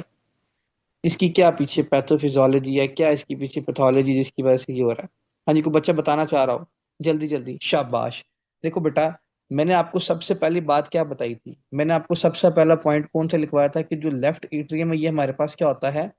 इसकी क्या पीछे पैथोफिजियोलॉजी है, क्या इसकी पीछे पैथोलॉजी जिसकी वजह से ये हो रहा है। हाँ जी, कोई बच्चा बताना चाह रहा हो, जल्दी जल्दी। शाबाश। देखो बेटा, मैंने आपको सबसे पहली बात क्या बताई थी, मैंने आपको सबसे पहला पॉइंट कौन सा लिखवाया था कि जो लेफ्ट एट्रियम है ये हमारे पास क्या होता है,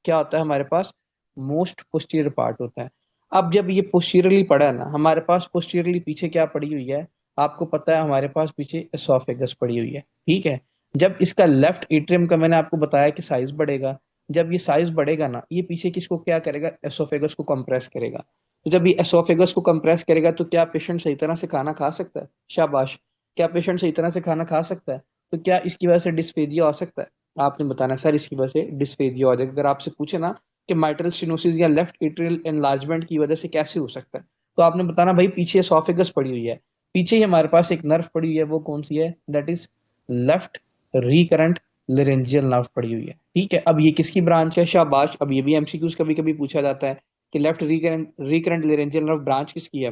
क्या होता है हमारे पास? मोस्ट पोस्टीरियर पार्ट होता है। अब जब ये पोस्टीरियरली पड़ा है ना हमारे पास, पोस्टीरियरली पीछे क्या पड़ी हुई है आपको पता है? हमारे पास पीछे एसोफेगस पड़ी हुई है। ठीक है, जब इसका लेफ्ट एट्रियम का मैंने आपको बताया कि साइज बढ़ेगा, जब ये साइज बढ़ेगा ना ये पीछे किसको क्या करेगा, एसोफेगस को कंप्रेस करेगा। तो जब ये एसोफेगस को कंप्रेस करेगा तो क्या पेशेंट सही तरह से खाना खा सकता है? शाबाश, क्या पेशेंट सही तरह से खाना खा सकता है? तो क्या इसकी वजह से डिस्फेजिया हो सकता है? आपने बताना सर इसकी वजह से डिस्फेजिया हो जाएगा। अगर आपसे पूछे ना कि माइट्रल स्टेनोसिस या लेफ्ट एट्रियल एनलार्जमेंट की वजह से कैसे हो सकता है, तो आपने बताना भाई पीछे एसोफेगस पड़ी हुई है, पीछे ही हमारे पास एक नर्व पड़ी हुई है, वो कौन सी है? That is left recurrent laryngeal nerve पड़ी हुई है। ठीक है, अब ये किसकी ब्रांच है? शाबाश, अब ये भी एमसीक्यूज कभी कभी पूछा जाता है कि left recurrent laryngeal nerve branch किसकी है।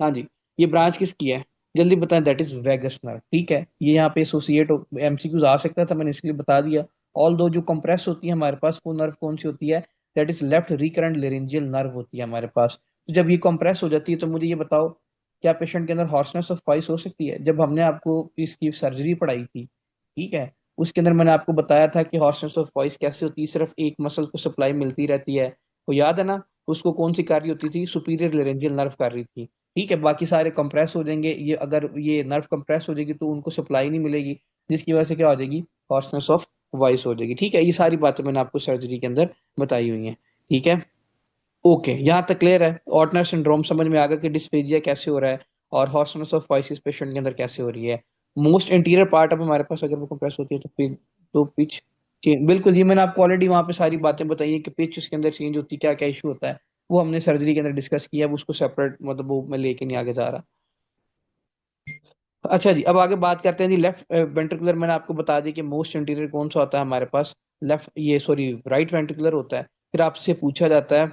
हाँ जी, ये ब्रांच किसकी है, जल्दी बताएं। That is vagus nerve. ठीक है, ये यहाँ पे एसोसिएट एमसीक्यूज आ सकता था, मैंने इसलिए बता दिया। ऑल दो जो कंप्रेस होती है हमारे पास वो नर्व कौन सी होती है? That is left recurrent laryngeal nerve होती है हमारे पास। तो जब ये कंप्रेस हो जाती है तो मुझे ये बताओ, क्या पेशेंट के अंदर हॉर्सनेस ऑफ वॉइस हो सकती है? जब हमने आपको इसकी सर्जरी पढ़ाई थी, ठीक है, उसके अंदर मैंने आपको बताया था कि हॉर्सनेस ऑफ वॉइस कैसे होती है, सिर्फ एक मसल को सप्लाई मिलती रहती है, वो याद है ना? उसको कौन सी कार्य होती थी? सुपीरियर लेरेंजियल नर्व कर रही थी। ठीक है, बाकी सारे कंप्रेस हो जाएंगे, ये अगर ये नर्व कंप्रेस हो जाएगी तो उनको सप्लाई नहीं मिलेगी, जिसकी वजह से क्या हो जाएगी? हॉर्सनेस ऑफ वॉइस हो जाएगी। ठीक है, ये सारी बातें मैंने आपको सर्जरी के अंदर बताई हुई हैं। ठीक है, ओके, यहाँ तक क्लियर है। ऑर्टनर सिंड्रोम समझ में आ गया कि डिस्फेजिया कैसे हो रहा है और हॉर्सनेस ऑफ वॉइस पेशेंट के अंदर कैसे हो रही है। मोस्ट इंटीरियर पार्ट अब हमारे पास अगर वो कंप्रेस होती है तो फिर तो पिच चेंज, बिल्कुल जी, मैंने आपको ऑलरेडी वहां पे सारी बातें बताई है कि पिच उसके अंदर चेंज होती है, क्या क्या इशू होता है, वो हमने सर्जरी के अंदर डिस्कस किया। अब उसको सेपरेट मतलब वो मैं लेके नहीं आगे जा रहा। अच्छा जी, अब आगे बात करते हैं जी लेफ्ट वेंट्रिकुलर। मैंने आपको बता दिया कि मोस्ट इंटीरियर कौन सा होता है हमारे पास, लेफ्ट ये सॉरी राइट वेंट्रिकुलर होता है। फिर आपसे पूछा जाता है,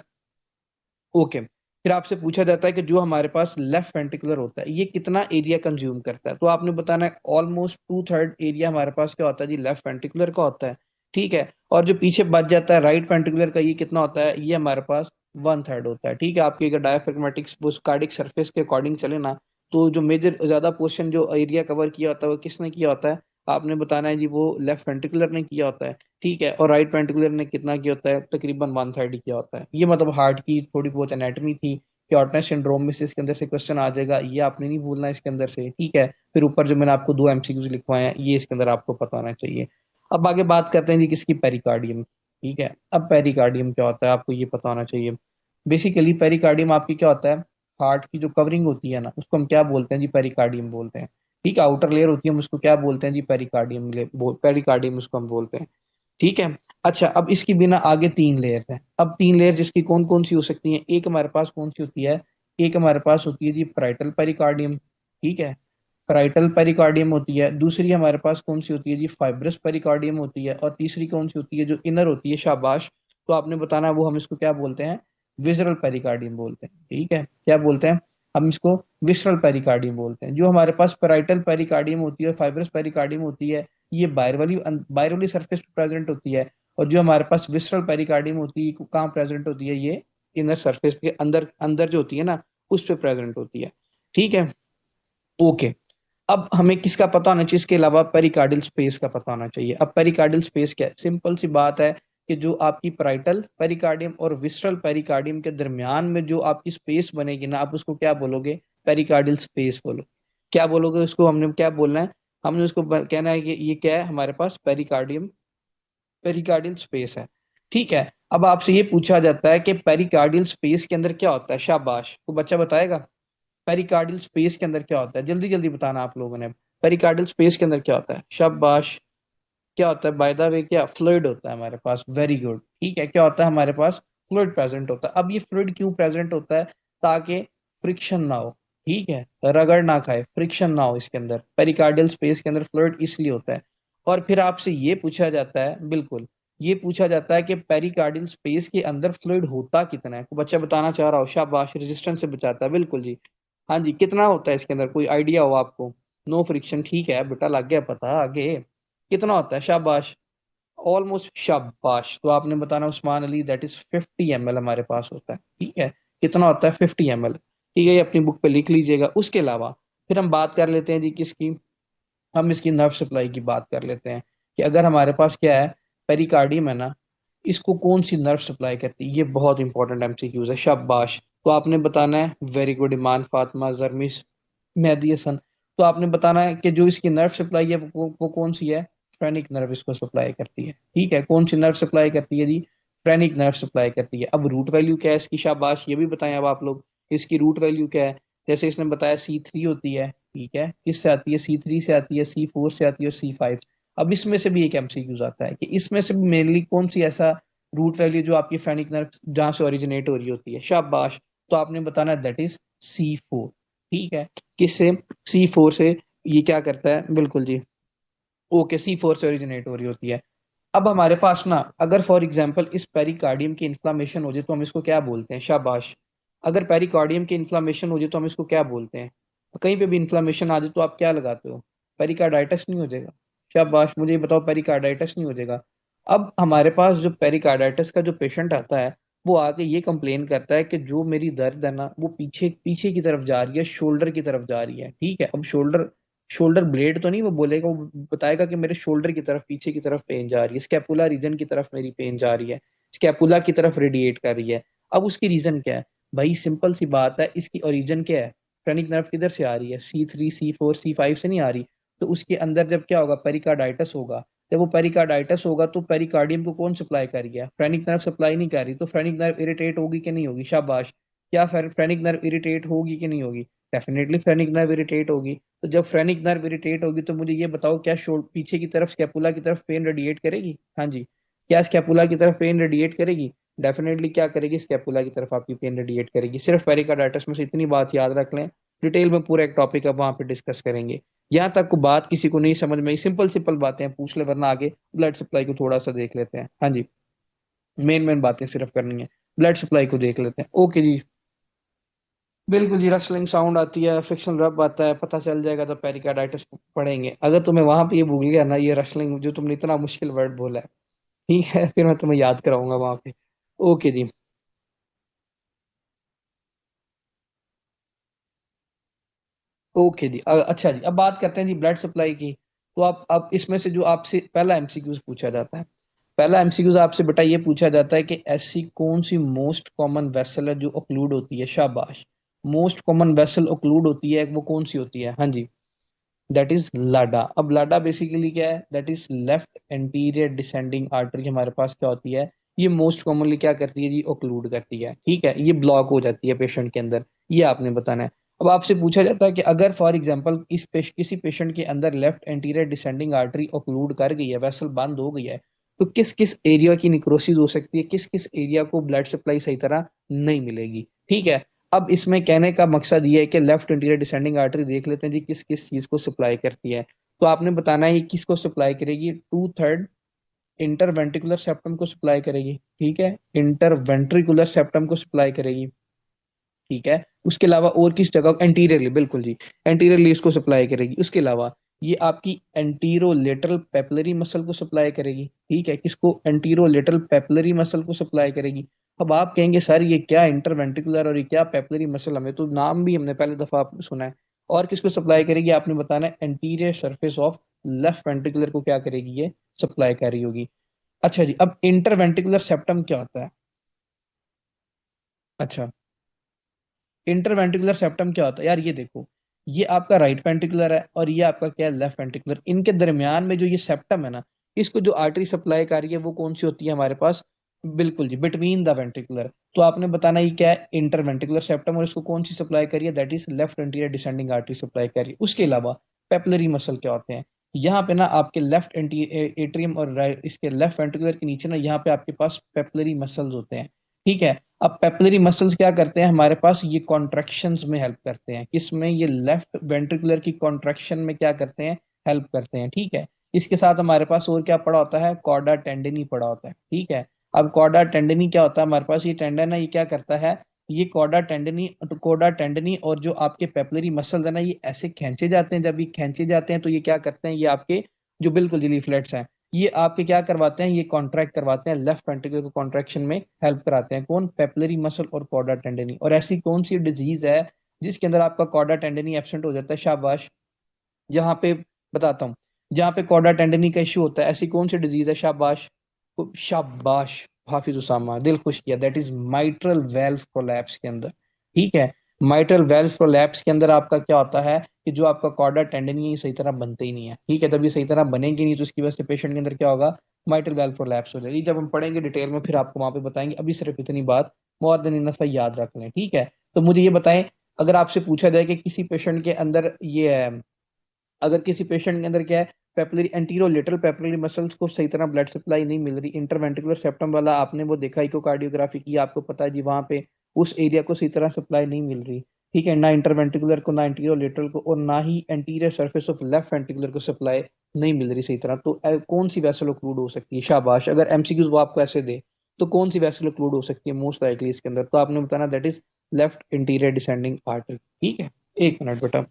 ओके, फिर आपसे पूछा जाता है कि जो हमारे पास लेफ्ट वेंट्रिकुलर होता है ये कितना एरिया कंज्यूम करता है, तो आपने बताना है ऑलमोस्ट 2/3 एरिया हमारे पास क्या होता है जी, लेफ्ट वेंट्रिकुलर का होता है। ठीक है, और जो पीछे बच जाता है राइट वेंट्रिकुलर का, ये कितना होता है? ये हमारे पास 1/3 होता है। ठीक है, आपकी अगर डायफ्रेगमेटिक वो कार्डिक सरफेस के अकॉर्डिंग चले ना, तो जो मेजर ज्यादा पोर्शन जो एरिया कवर किया होता है वो किसने किया होता है, आपने बताना है जी, वो लेफ्ट वेंट्रिकुलर ने किया होता है। ठीक है, और राइट वेंट्रिकुलर ने कितना किया होता है, तकरीबन 1/3 ही किया होता है। ये मतलब हार्ट की थोड़ी बहुत एनाटमी थी। क्योटनेस सिंड्रोम में से इसके अंदर से क्वेश्चन आ जाएगा, ये आपने नहीं भूलना इसके अंदर से। ठीक है, फिर ऊपर जो मैंने आपको दो एमसीक्यूज लिखवाए हैं, ये इसके अंदर आपको पता होना चाहिए। अब आगे बात करते हैं जी किसकी, पेरिकार्डियम। ठीक है, अब पेरिकार्डियम क्या होता है आपको ये पता होना चाहिए। बेसिकली पेरिकार्डियम आपकी क्या होता है, हार्ट की जो कवरिंग होती है ना, उसको हम क्या बोलते हैं जी, पेरिकार्डियम बोलते हैं। ठीक है, आउटर लेयर होती है, हम उसको क्या बोलते हैं जी, पेरिकार्डियम, पेरिकार्डियम उसको हम बोलते हैं। ठीक है। अच्छा, अब इसकी बिना आगे तीन लेयर हैं। अब तीन लेयर जिसकी कौन कौन सी हो सकती हैं, एक हमारे पास कौन सी होती है, एक हमारे पास होती है जी पैराइटल पेरिकार्डियम। ठीक है, पैराइटल पेरिकार्डियम होती है। दूसरी हमारे पास कौन सी होती है जी, फाइब्रस पेरिकार्डियम होती है। और तीसरी कौन सी होती है, जो इनर होती है, शाबाश, तो आपने बताना है वो हम इसको क्या बोलते हैं, विजरल पेरिकार्डियम बोलते हैं। ठीक है, क्या बोलते हैं, हम इसको विसरल पेरिकार्डियम बोलते हैं। जो हमारे पास पैराइटल पेरिकार्डियम होती है और फाइब्रस पेरिकार्डियम होती है, ये बायर वाली सरफेस पे प्रेजेंट होती है। और जो हमारे पास विसरल पेरिकार्डियम होती है, कहाँ प्रेजेंट होती है, ये इनर सरफेस के अंदर अंदर जो होती है ना, उस पे प्रेजेंट होती है। ठीक है, ओके। अब हमें किसका पता होना चाहिए, इसके अलावा पेरिकार्डियल स्पेस का पता होना चाहिए। अब पेरिकार्डियल स्पेस क्या है, सिंपल सी बात है कि जो आपकी पैराइटल पेरिकार्डियम और विसरल पेरिकार्डियम के दरमियान में जो आपकी स्पेस बनेगी ना, आप उसको क्या बोलोगे, पेरिकार्डियल स्पेस बोलो। क्या बोलोगे उसको, हमने क्या बोलना है, हमने उसको कहना है कि ये क्या है हमारे पास, पेरिकार्डियम, पेरिकार्डियल स्पेस है। ठीक है, अब आपसे ये पूछा जाता है कि पेरिकार्डियल स्पेस के अंदर क्या होता है, शाबाश, तो बच्चा बताएगा पेरिकार्डियल स्पेस के अंदर क्या होता है, जल्दी जल्दी बताना आप लोगों ने। पेरिकार्डियल स्पेस के अंदर क्या होता है, शाबाश, क्या होता है, बाय द वे क्या फ्लूइड होता है हमारे पास, वेरी गुड। ठीक है, क्या होता है हमारे पास, फ्लूइड प्रेजेंट होता है। अब ये फ्लूइड क्यों प्रेजेंट होता है, ताकि फ्रिक्शन ना हो। ठीक है, रगड़ ना खाए, फ्रिक्शन ना हो इसके अंदर, पेरिकार्डियल स्पेस के अंदर फ्लूइड इसलिए होता है। और फिर आपसे ये पूछा जाता है, बिल्कुल, ये पूछा जाता है कि पेरिकार्डियल स्पेस के अंदर फ्लूइड होता कितना है, तो बच्चा बताना चाह रहा हो, शाबाश, रेजिस्टेंस से बचाता है, बिल्कुल जी। हाँ जी, कितना होता है इसके अंदर, कोई आइडिया हो आपको, नो फ्रिक्शन, ठीक है बेटा, लग गया पता, आगे कितना होता है, शाबाश, ऑलमोस्ट, शाबाश, तो आपने बताना Usman Ali, that is 50 ml हमारे पास होता है। ठीक है, कितना होता है, 50 ml। ठीक है, ये अपनी बुक पे लिख लीजिएगा। उसके अलावा फिर हम बात कर लेते हैं जी किसकी, हम इसकी नर्व सप्लाई की बात कर लेते हैं, कि अगर हमारे पास क्या है, पेरिकार्डियम है ना, इसको कौन सी नर्व सप्लाई करती है, ये बहुत इंपॉर्टेंट एमसीक्यूज है, शाबाश, तो आपने बताना है, वेरी गुड ईमान, फातिमा, जरमिस, मेहदी हसन, तो आपने बताना है कि जो इसकी नर्व सप्लाई है वो कौन सी है, फ्रेनिक नर्व इसको सप्लाई करती है। ठीक है, कौन सी नर्व सप्लाई करती है जी, फ्रेनिक नर्व सप्लाई करती है। अब रूट वैल्यू क्या है इसकी, शाबाश, ये भी बताएं अब आप लोग, इसकी रूट वैल्यू क्या है। जैसे इसने बताया C3 होती है। ठीक है, किससे आती है, C3 से आती है, C4 से आती है, और C5। अब इसमें से भी एक एमसीक्यूज आता है कि इसमें से भी मेनली कौन सी ऐसा रूट वैल्यू जो आपकी फ्रेनिक नर्व जहां से ओरिजिनेट हो रही होती है, शाबाश, तो आपने बताना है दैट इज C4। ठीक है, किससे, C4 से, ये क्या करता है, बिल्कुल जी, ओके, C4 से ओरिजिनेट हो रही होती है। अब हमारे पास ना, अगर फॉर एग्जांपल इस पेरिकार्डियम की इन्फ्लामेशन हो जाए तो हम इसको क्या बोलते हैं, शाबाश, अगर पेरिकार्डियम की इन्फ्लामेशन हो जाए तो हम इसको क्या बोलते हैं, कहीं पे भी इन्फ्लामेशन आ जाए तो आप क्या लगाते हो, पेरिकार्डाइटिस नहीं हो जाएगा, शाबाश, मुझे ये बताओ, पेरिकार्डाइटिस नहीं हो जाएगा। अब हमारे पास जो पेरिकार्डाइटिस का जो पेशेंट आता है, वो आके ये कंप्लेन करता है कि जो मेरी दर्द है ना, वो पीछे पीछे की तरफ जा रही है, शोल्डर की तरफ जा रही है। ठीक है, अब शोल्डर, शोल्डर ब्लेड तो नहीं वो बोलेगा, वो बताएगा कि मेरे शोल्डर की तरफ, पीछे की तरफ पेन जा रही है, स्कैपुला रीजन की तरफ मेरी पेन जा रही है, स्कैपुला की तरफ रेडिएट कर रही है। अब उसकी रीजन क्या है, भाई सिंपल सी बात है, इसकी ओरिजिन क्या है, फ्रेनिक नर्व किधर से आ रही है, C3 C4 C5 से नहीं आ रही। तो उसके अंदर जब क्या होगा, पेरिकार्डाइटिस होगा। जब वो पेरिकार्डाइटिस होगा तो पेरिकार्डियम को कौन सप्लाई कर रही है, फ्रेनिक नर्व सप्लाई नहीं कर रही, तो फ्रेनिक नर्व इरिटेट होगी कि नहीं होगी, शाबाश, क्या फ्रेनिक नर्व इरिटेट होगी कि नहीं होगी, डेफिनेटली फ्रेनिक नर्व इरिटेट होगी। तो जब फ्रेनिक नर्व इरिटेट होगी तो मुझे ये बताओ, क्या शोल्ड पीछे की तरफ स्कैपुला की तरफ पेन रेडिएट करेगी, हाँ जी, क्या स्कैपुला की तरफ पेन रेडिएट करेगी, डेफिनेटली क्या करेगी, स्कैपुला की तरफ आपकी पेन रेडिएट करेगी। सिर्फ पेरिकार्डाइटिस में से इतनी बात याद रख लें, डिटेल में पूरा एक टॉपिक अब वहां पे डिस्कस करेंगे। यहाँ तक को बात किसी को नहीं समझ में आई, सिंपल सिंपल बातें हैं, पूछ ले, वरना आगे ब्लड सप्लाई को थोड़ा सा देख लेते हैं। हाँ जी, मेन मेन बातें सिर्फ करनी है, ब्लड सप्लाई को देख लेते हैं, ओके जी। बिल्कुल जी, रसलिंग साउंड आती है, फ्रिक्शन रब आता है, पता चल जाएगा तो पेरिकार्डाइटिस पढ़ेंगे। अगर तुम्हें वहां पे ये भूल गया ना, ये रसलिंग जो तुमने इतना मुश्किल वर्ड बोला है, ठीक है, फिर मैं तुम्हें याद कराऊंगा वहां पे। ओके जी, ओके जी। अच्छा जी, अब बात करते हैं जी ब्लड सप्लाई की। तो आप अब इसमें से जो आपसे पहला एमसीक्यूज पूछा जाता है, पहला एमसीक्यूज आपसे बेटा ये पूछा जाता है कि ऐसी कौन सी मोस्ट कॉमन वेसल है जो ओक्लूड होती है। शाबाश। मोस्ट कॉमन वेसल ओक्लूड होती है, वो कौन सी होती है? हाँ जी, दैट इज लाडा। अब लाडा बेसिकली क्या है? That is left anterior descending artery हमारे पास क्या होती है, ये मोस्ट कॉमनली क्या करती है जी, ओक्लूड करती है। ठीक है, ये ब्लॉक हो जाती है पेशेंट के अंदर, ये आपने बताना है। अब आपसे पूछा जाता है कि अगर फॉर एग्जांपल किसी पेशेंट के अंदर left anterior descending artery occlude कर गई है, वेसल बंद हो गई है, तो किस किस एरिया की निक्रोसिस हो सकती है, किस किस एरिया को ब्लड सप्लाई सही तरह नहीं मिलेगी। ठीक है, अब इसमें कहने का मकसद ये है कि लेफ्ट इंटीरियर डिसेंडिंग आर्टरी देख लेते हैं जी किस किस चीज को सप्लाई करती है। तो आपने बताना है ये किसको सप्लाई करेगी। टू थर्ड इंटरवेंट्रिकुलर सेप्टम को सप्लाई करेगी। ठीक है, इंटरवेंट्रिकुलर सेप्टम को सप्लाई करेगी। ठीक है, उसके अलावा और किस जगह? एंटीरियरली, बिल्कुल जी, एंटीरियरली इसको सप्लाई करेगी। उसके अलावा ये आपकी एंटीरोलेटरल पेपलरी मसल को सप्लाई करेगी। ठीक है, किसको? एंटीरोलेटरल पेपलरी मसल को सप्लाई करेगी। अब आप कहेंगे सर ये क्या इंटरवेंट्रिकुलर और ये क्या पेपलरी मसल, हमें तो नाम भी हमने पहले दफा आपने सुना है। और किसको सप्लाई करेगी आपने बताना है, anterior surface of left ventricular को क्या करेगी ये, सप्लाई कर रही होगी। अच्छा जी, अब इंटरवेंट्रिकुलर सेप्टम क्या होता है? अच्छा, इंटरवेंट्रिकुलर सेप्टम क्या होता है यार, ये देखो, ये आपका राइट वेंट्रिकुलर है और ये आपका क्या है, लेफ्ट वेंट्रिकुलर। इनके दरमियान में जो ये सेप्टम है ना, इसको जो आर्टरी सप्लाई कर रही है वो कौन सी होती है हमारे पास? बिल्कुल जी, बिटवीन द वेंट्रिकुलर। तो आपने बताना ये क्या है, इंटरवेंट्रिकुलर सेप्टम, और इसको कौन सी सप्लाई करिए, that is left anterior descending artery supply करिए। उसके अलावा पेपलरी मसल क्या होते हैं? यहाँ पे ना आपके लेफ्ट एट्रियम और राइट, इसके लेफ्ट वेंट्रिकुलर के नीचे ना यहाँ पे आपके पास पेपलरी मसल्स होते हैं। ठीक है, अब पेपलरी मसल्स क्या करते हैं हमारे पास, ये कॉन्ट्रैक्शंस में हेल्प करते हैं। किसमें? ये लेफ्ट वेंट्रिकुलर की कॉन्ट्रैक्शन में क्या करते हैं, हेल्प करते हैं। ठीक है, इसके साथ हमारे पास और क्या पड़ा होता है, कॉर्डा टेंडनी पड़ा होता है। ठीक है, अब कॉर्डा टेंडनी क्या होता है हमारे पास, ये टेंडन है, ये क्या करता है, ये कॉर्डा टेंडनी और जो आपके पेपलरी मसल्स है ना, ये ऐसे खींचे जाते हैं। जब ये खींचे जाते हैं तो ये क्या करते हैं, ये आपके जो बिल्कुल जी लीफलेट्स हैं, ये आपके क्या करवाते हैं, ये कॉन्ट्रैक्ट करवाते हैं, लेफ्ट वेंट्रिकल को कॉन्ट्रैक्शन में हेल्प कराते हैं। कौन? पेपलरी मसल और कॉर्डा टेंडनी। और ऐसी कौन सी डिजीज है जिसके अंदर आपका कॉर्डा टेंडनी एब्सेंट हो जाता है? शाबाश। जहाँ पे, बताता हूँ, जहाँ पे कॉर्डा टेंडनी का इश्यू होता है, ऐसी कौन सी डिजीज है? शाबाश, शाबाश, हाफिज उसामा, दिल खुश किया, that is mitral valve prolapse के अंदर। ठीक है, माइट्रल वेल्व प्रोलैप्स के अंदर आपका क्या होता है कि जो आपका कॉर्डा टेंडन है ये सही तरह बनते ही नहीं है। ठीक है, जब ये सही तरह बनेंगे नहीं तो इसकी वजह से पेशेंट के अंदर क्या होगा, माइट्रल वेल्व प्रोलैप्स हो जाएगी। जब हम पढ़ेंगे डिटेल में फिर आपको वहां पे बताएंगे, अभी सिर्फ इतनी बात मोर देन इनफ है, याद रख लें। ठीक है, तो मुझे ये बताएं, अगर आपसे पूछा जाए कि किसी पेशेंट के अंदर ये है, अगर किसी पेशेंट के अंदर क्या है, पेपलरी एंटीरोलेटरल पेपलरी मसल्स को सही तरह ब्लड सप्लाई नहीं मिल रही, इंटरवेंट्रिकुलर सेप्टम वाला आपने वो देखा, इकोकार्डियोग्राफी की, आपको पता है जी वहां पे उस एरिया को सही तरह सप्लाई नहीं मिल रही। ठीक है, ना इंटरवेंट्रिकुलर को, ना एंटीरोलेटरल को, और ना ही anterior surface of left ventricular को सप्लाई नहीं मिल रही सही तरह, तो कौन सी वेसल ओक्लूड हो सकती है? शाबाश, अगर एमसीक्यूज वो आपको ऐसे दे तो कौन सी वेसल ओक्लूड हो सकती है मोस्ट लाइकली इसके अंदर? तो आपने बताना that is left interior descending artery. ठीक है, एक मिनट बेटा।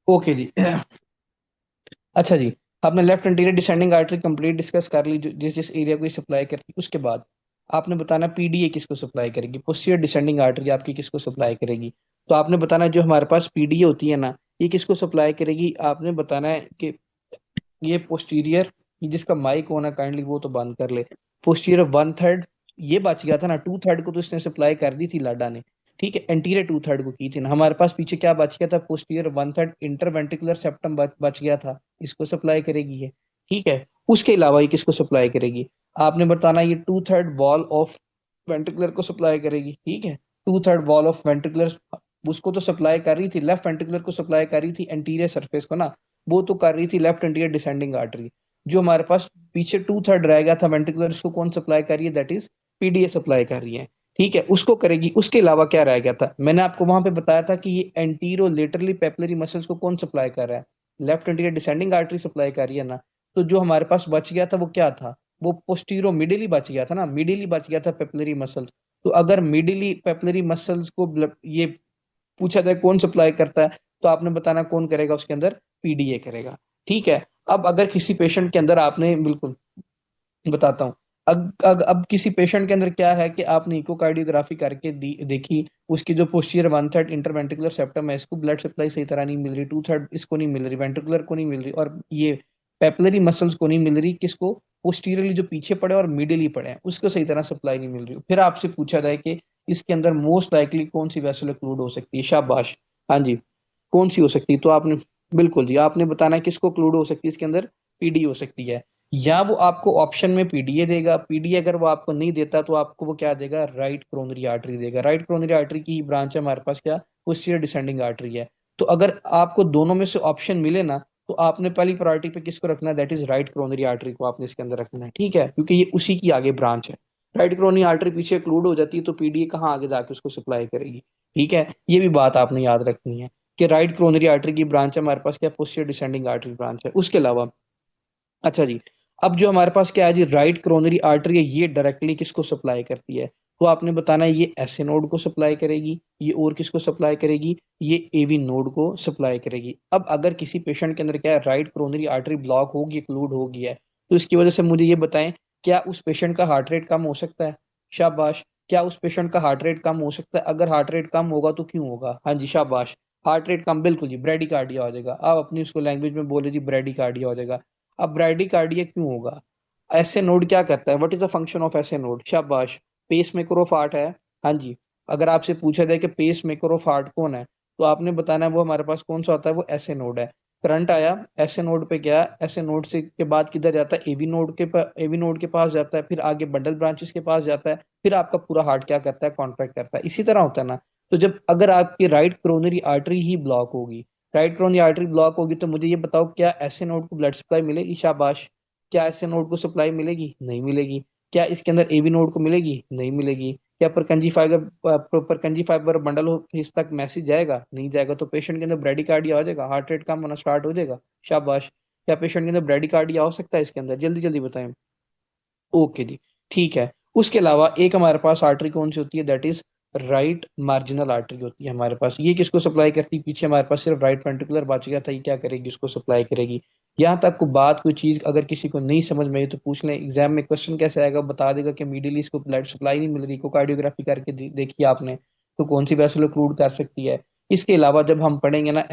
ओके जी। अच्छा जी, आपने left anterior descending artery complete discuss कर ली, जिस जिस एरिया को सप्लाई करती है। उसके बाद आपने बताना पीडीए किसको सप्लाई करेगी, पोस्टीरियर डिसेंडिंग आर्टरी आपकी किसको सप्लाई करेगी। तो आपने बताना जो हमारे पास पीडीए होती है ना, ये किसको सप्लाई करेगी, आपने बताना है कि ये पोस्टीरियर, जिसका माइक होना काइंडली वो तो बंद कर ले, पोस्टीरियर वन थर्ड, ये बच गया था ना, टू थर्ड को तो इसने सप्लाई कर दी थी लाडा ने। ठीक है, एंटीरियर टू थर्ड को की थी ना, हमारे पास पीछे क्या बच गया था, posterior one third interventricular septum बच गया था, इसको सप्लाई करेगी ये। ठीक है, उसके अलावा ये किसको सप्लाई करेगी, आपने बताना, ये two third wall of ventricular को सप्लाई करेगी। ठीक है, two third wall of ventricular, उसको तो सप्लाई कर रही थी, लेफ्ट वेंट्रिकुलर को सप्लाई कर रही थी एंटीरियर सरफेस को ना, वो तो कर रही थी लेफ्ट एंटीरियर डिसेंडिंग आर्टरी। जो हमारे पास पीछे टू थर्ड रह गया था वेंट्रिकुलर, उसको कौन सप्लाई कर रही है, दैट इज पीडीए सप्लाई कर रही है। ठीक है, उसको करेगी। उसके अलावा क्या रह गया था, मैंने आपको वहां पे बताया था कि ये एंटीरो लेटरली पेपलरी मसल्स को कौन सप्लाई कर रहा है, left anterior descending artery supply कर रही है ना। तो जो हमारे पास बच गया था वो क्या था, वो पोस्टीरो मिडिली बच गया था ना, मिडिली बच गया था पेपलरी मसल्स। तो अगर मिडिली पेपलरी मसल्स को ये पूछा जाए कौन सप्लाई करता है, तो आपने बताना कौन करेगा उसके अंदर, पीडीए करेगा। ठीक है, अब अगर किसी पेशेंट के अंदर आपने, बिल्कुल बताता हूँ, अब किसी पेशेंट के अंदर क्या है कि आपने इकोकार्डियोग्राफी करके देखी, उसकी जो posterior one third interventricular septum है, इसको ब्लड सप्लाई सही तरह नहीं मिल रही, टू थर्ड इसको नहीं मिल रही, वेंट्रिकुलर को नहीं मिल रही, और ये पेपलरी मसल्स को नहीं मिल रही, किसको, पोस्टीरियरली जो पीछे पड़े और मिडिली पड़े हैं उसको सही तरह सप्लाई नहीं मिल रही, फिर आपसे पूछा जाए कि इसके अंदर मोस्ट लाइकली कौन सी वेसल इंक्लूड हो सकती है, शाबाश, हाँ जी, कौन सी हो सकती है, तो आपने, बिल्कुल जी, आपने बताना है किसको क्लूड हो सकती है इसके अंदर, पीडी हो सकती है। या वो आपको ऑप्शन में पीडीए देगा, पीडीए अगर वो आपको नहीं देता तो आपको वो क्या देगा, राइट कोरोनरी आर्टरी देगा। राइट कोरोनरी आर्टरी की ही ब्रांच है हमारे पास क्या, पोस्टीरियर डिसेंडिंग आर्टरी है। तो अगर आपको दोनों में से ऑप्शन मिले ना, तो आपने पहली प्रायोरिटी पे किसको रखना है, that is right coronary artery को आपने इसके अंदर रखना है। ठीक है, क्योंकि ये उसी की आगे ब्रांच है। राइट कोरोनरी आर्टरी पीछे क्लूड हो जाती है तो पीडीए कहाँ आगे जाके उसको सप्लाई करेगी। ठीक है, ये भी बात आपने याद रखनी है कि राइट कोरोनरी आर्टरी की ब्रांच है हमारे पास क्या, पोस्टीरियर डिसेंडिंग आर्टरी ब्रांच है। उसके अलावा, अच्छा जी, अब जो हमारे पास क्या है जी, राइट कोरोनरी आर्टरी है, ये डायरेक्टली किसको सप्लाई करती है, तो आपने बताना है ये एसए नोड को सप्लाई करेगी, ये और किसको सप्लाई करेगी, ये एवी नोड को सप्लाई करेगी। अब अगर किसी पेशेंट के अंदर क्या है, राइट कोरोनरी आर्टरी ब्लॉक होगी, क्लूड हो गया है, तो इसकी वजह से मुझे ये बताएं, क्या उस पेशेंट का हार्ट रेट कम हो सकता है, शाबाश, क्या उस पेशेंट का हार्ट रेट कम हो सकता है, अगर हार्ट रेट कम होगा तो क्यों होगा, हाँ जी शाबाश, हार्ट रेट कम, बिल्कुल जी, ब्रेडिकार्डिया हो जाएगा। आप अपनी उसको लैंग्वेज में बोले जी, ब्रेडिकार्डिया हो जाएगा। अब ब्राइडिकार्डिया क्यों होगा, ऐसे नोड क्या करता है, what is the function of ऐसे नोड, शाबाश, पेस मेकर ऑफ हार्ट है। हाँ जी, अगर आपसे पूछा जाए कि पेस मेकर ऑफ हार्ट कौन है, तो आपने बताना है वो हमारे पास कौन सा होता है, वो ऐसे नोड है। करंट आया ऐसे नोड पे, क्या ऐसे नोड से के बाद किधर जाता है, एवी नोड के एवी नोड के पास जाता है, फिर आगे बंडल ब्रांचेस के पास जाता है, फिर आपका पूरा हार्ट क्या करता है, कॉन्ट्रैक्ट करता है, इसी तरह होता है ना। तो जब अगर आपकी राइट कोरोनरी आर्टरी ही ब्लॉक होगी, राइट कोरोनरी आर्टरी ब्लॉक होगी, तो मुझे ये बताओ क्या ऐसे नोड को ब्लड सप्लाई मिलेगी, शाबाश, क्या ऐसे नोड को सप्लाई मिलेगी, नहीं मिलेगी। क्या इसके अंदर एवी नोड को मिलेगी, नहीं मिलेगी। क्या Purkinje fibre, Purkinje fibre bundle of तक मैसेज जाएगा, नहीं जाएगा, तो पेशेंट के अंदर ब्रेडिकार्डिया हो जाएगा, हार्ट रेट कम होना स्टार्ट हो जाएगा, शाबाश। क्या पेशेंट के अंदर ब्रेडिकार्डिया हो सकता है इसके अंदर, जल्दी जल्दी बताएं। ओके जी, ठीक है। उसके अलावा एक हमारे पास आर्टरी कौन सी होती है, that is right marginal artery होती है हमारे पास, ये किसको सप्लाई करती है, पीछे हमारे पास सिर्फ राइट वेंट्रिकुलर बच गया था, ये क्या करेगी, उसको सप्लाई करेगी। यहाँ तक को बात, कोई चीज अगर किसी को नहीं समझ में आई तो पूछ लें, एग्जाम में क्वेश्चन कैसे आएगा, बता देगा कि मिडिल ईस्ट को ब्लड सप्लाई नहीं मिल रही, को कार्डियोग्राफी करके देखिए आपने, तो कौन सी वैसल क्लूड कर सकती है। इसके अलावा जब हम पढ़ेंगे ना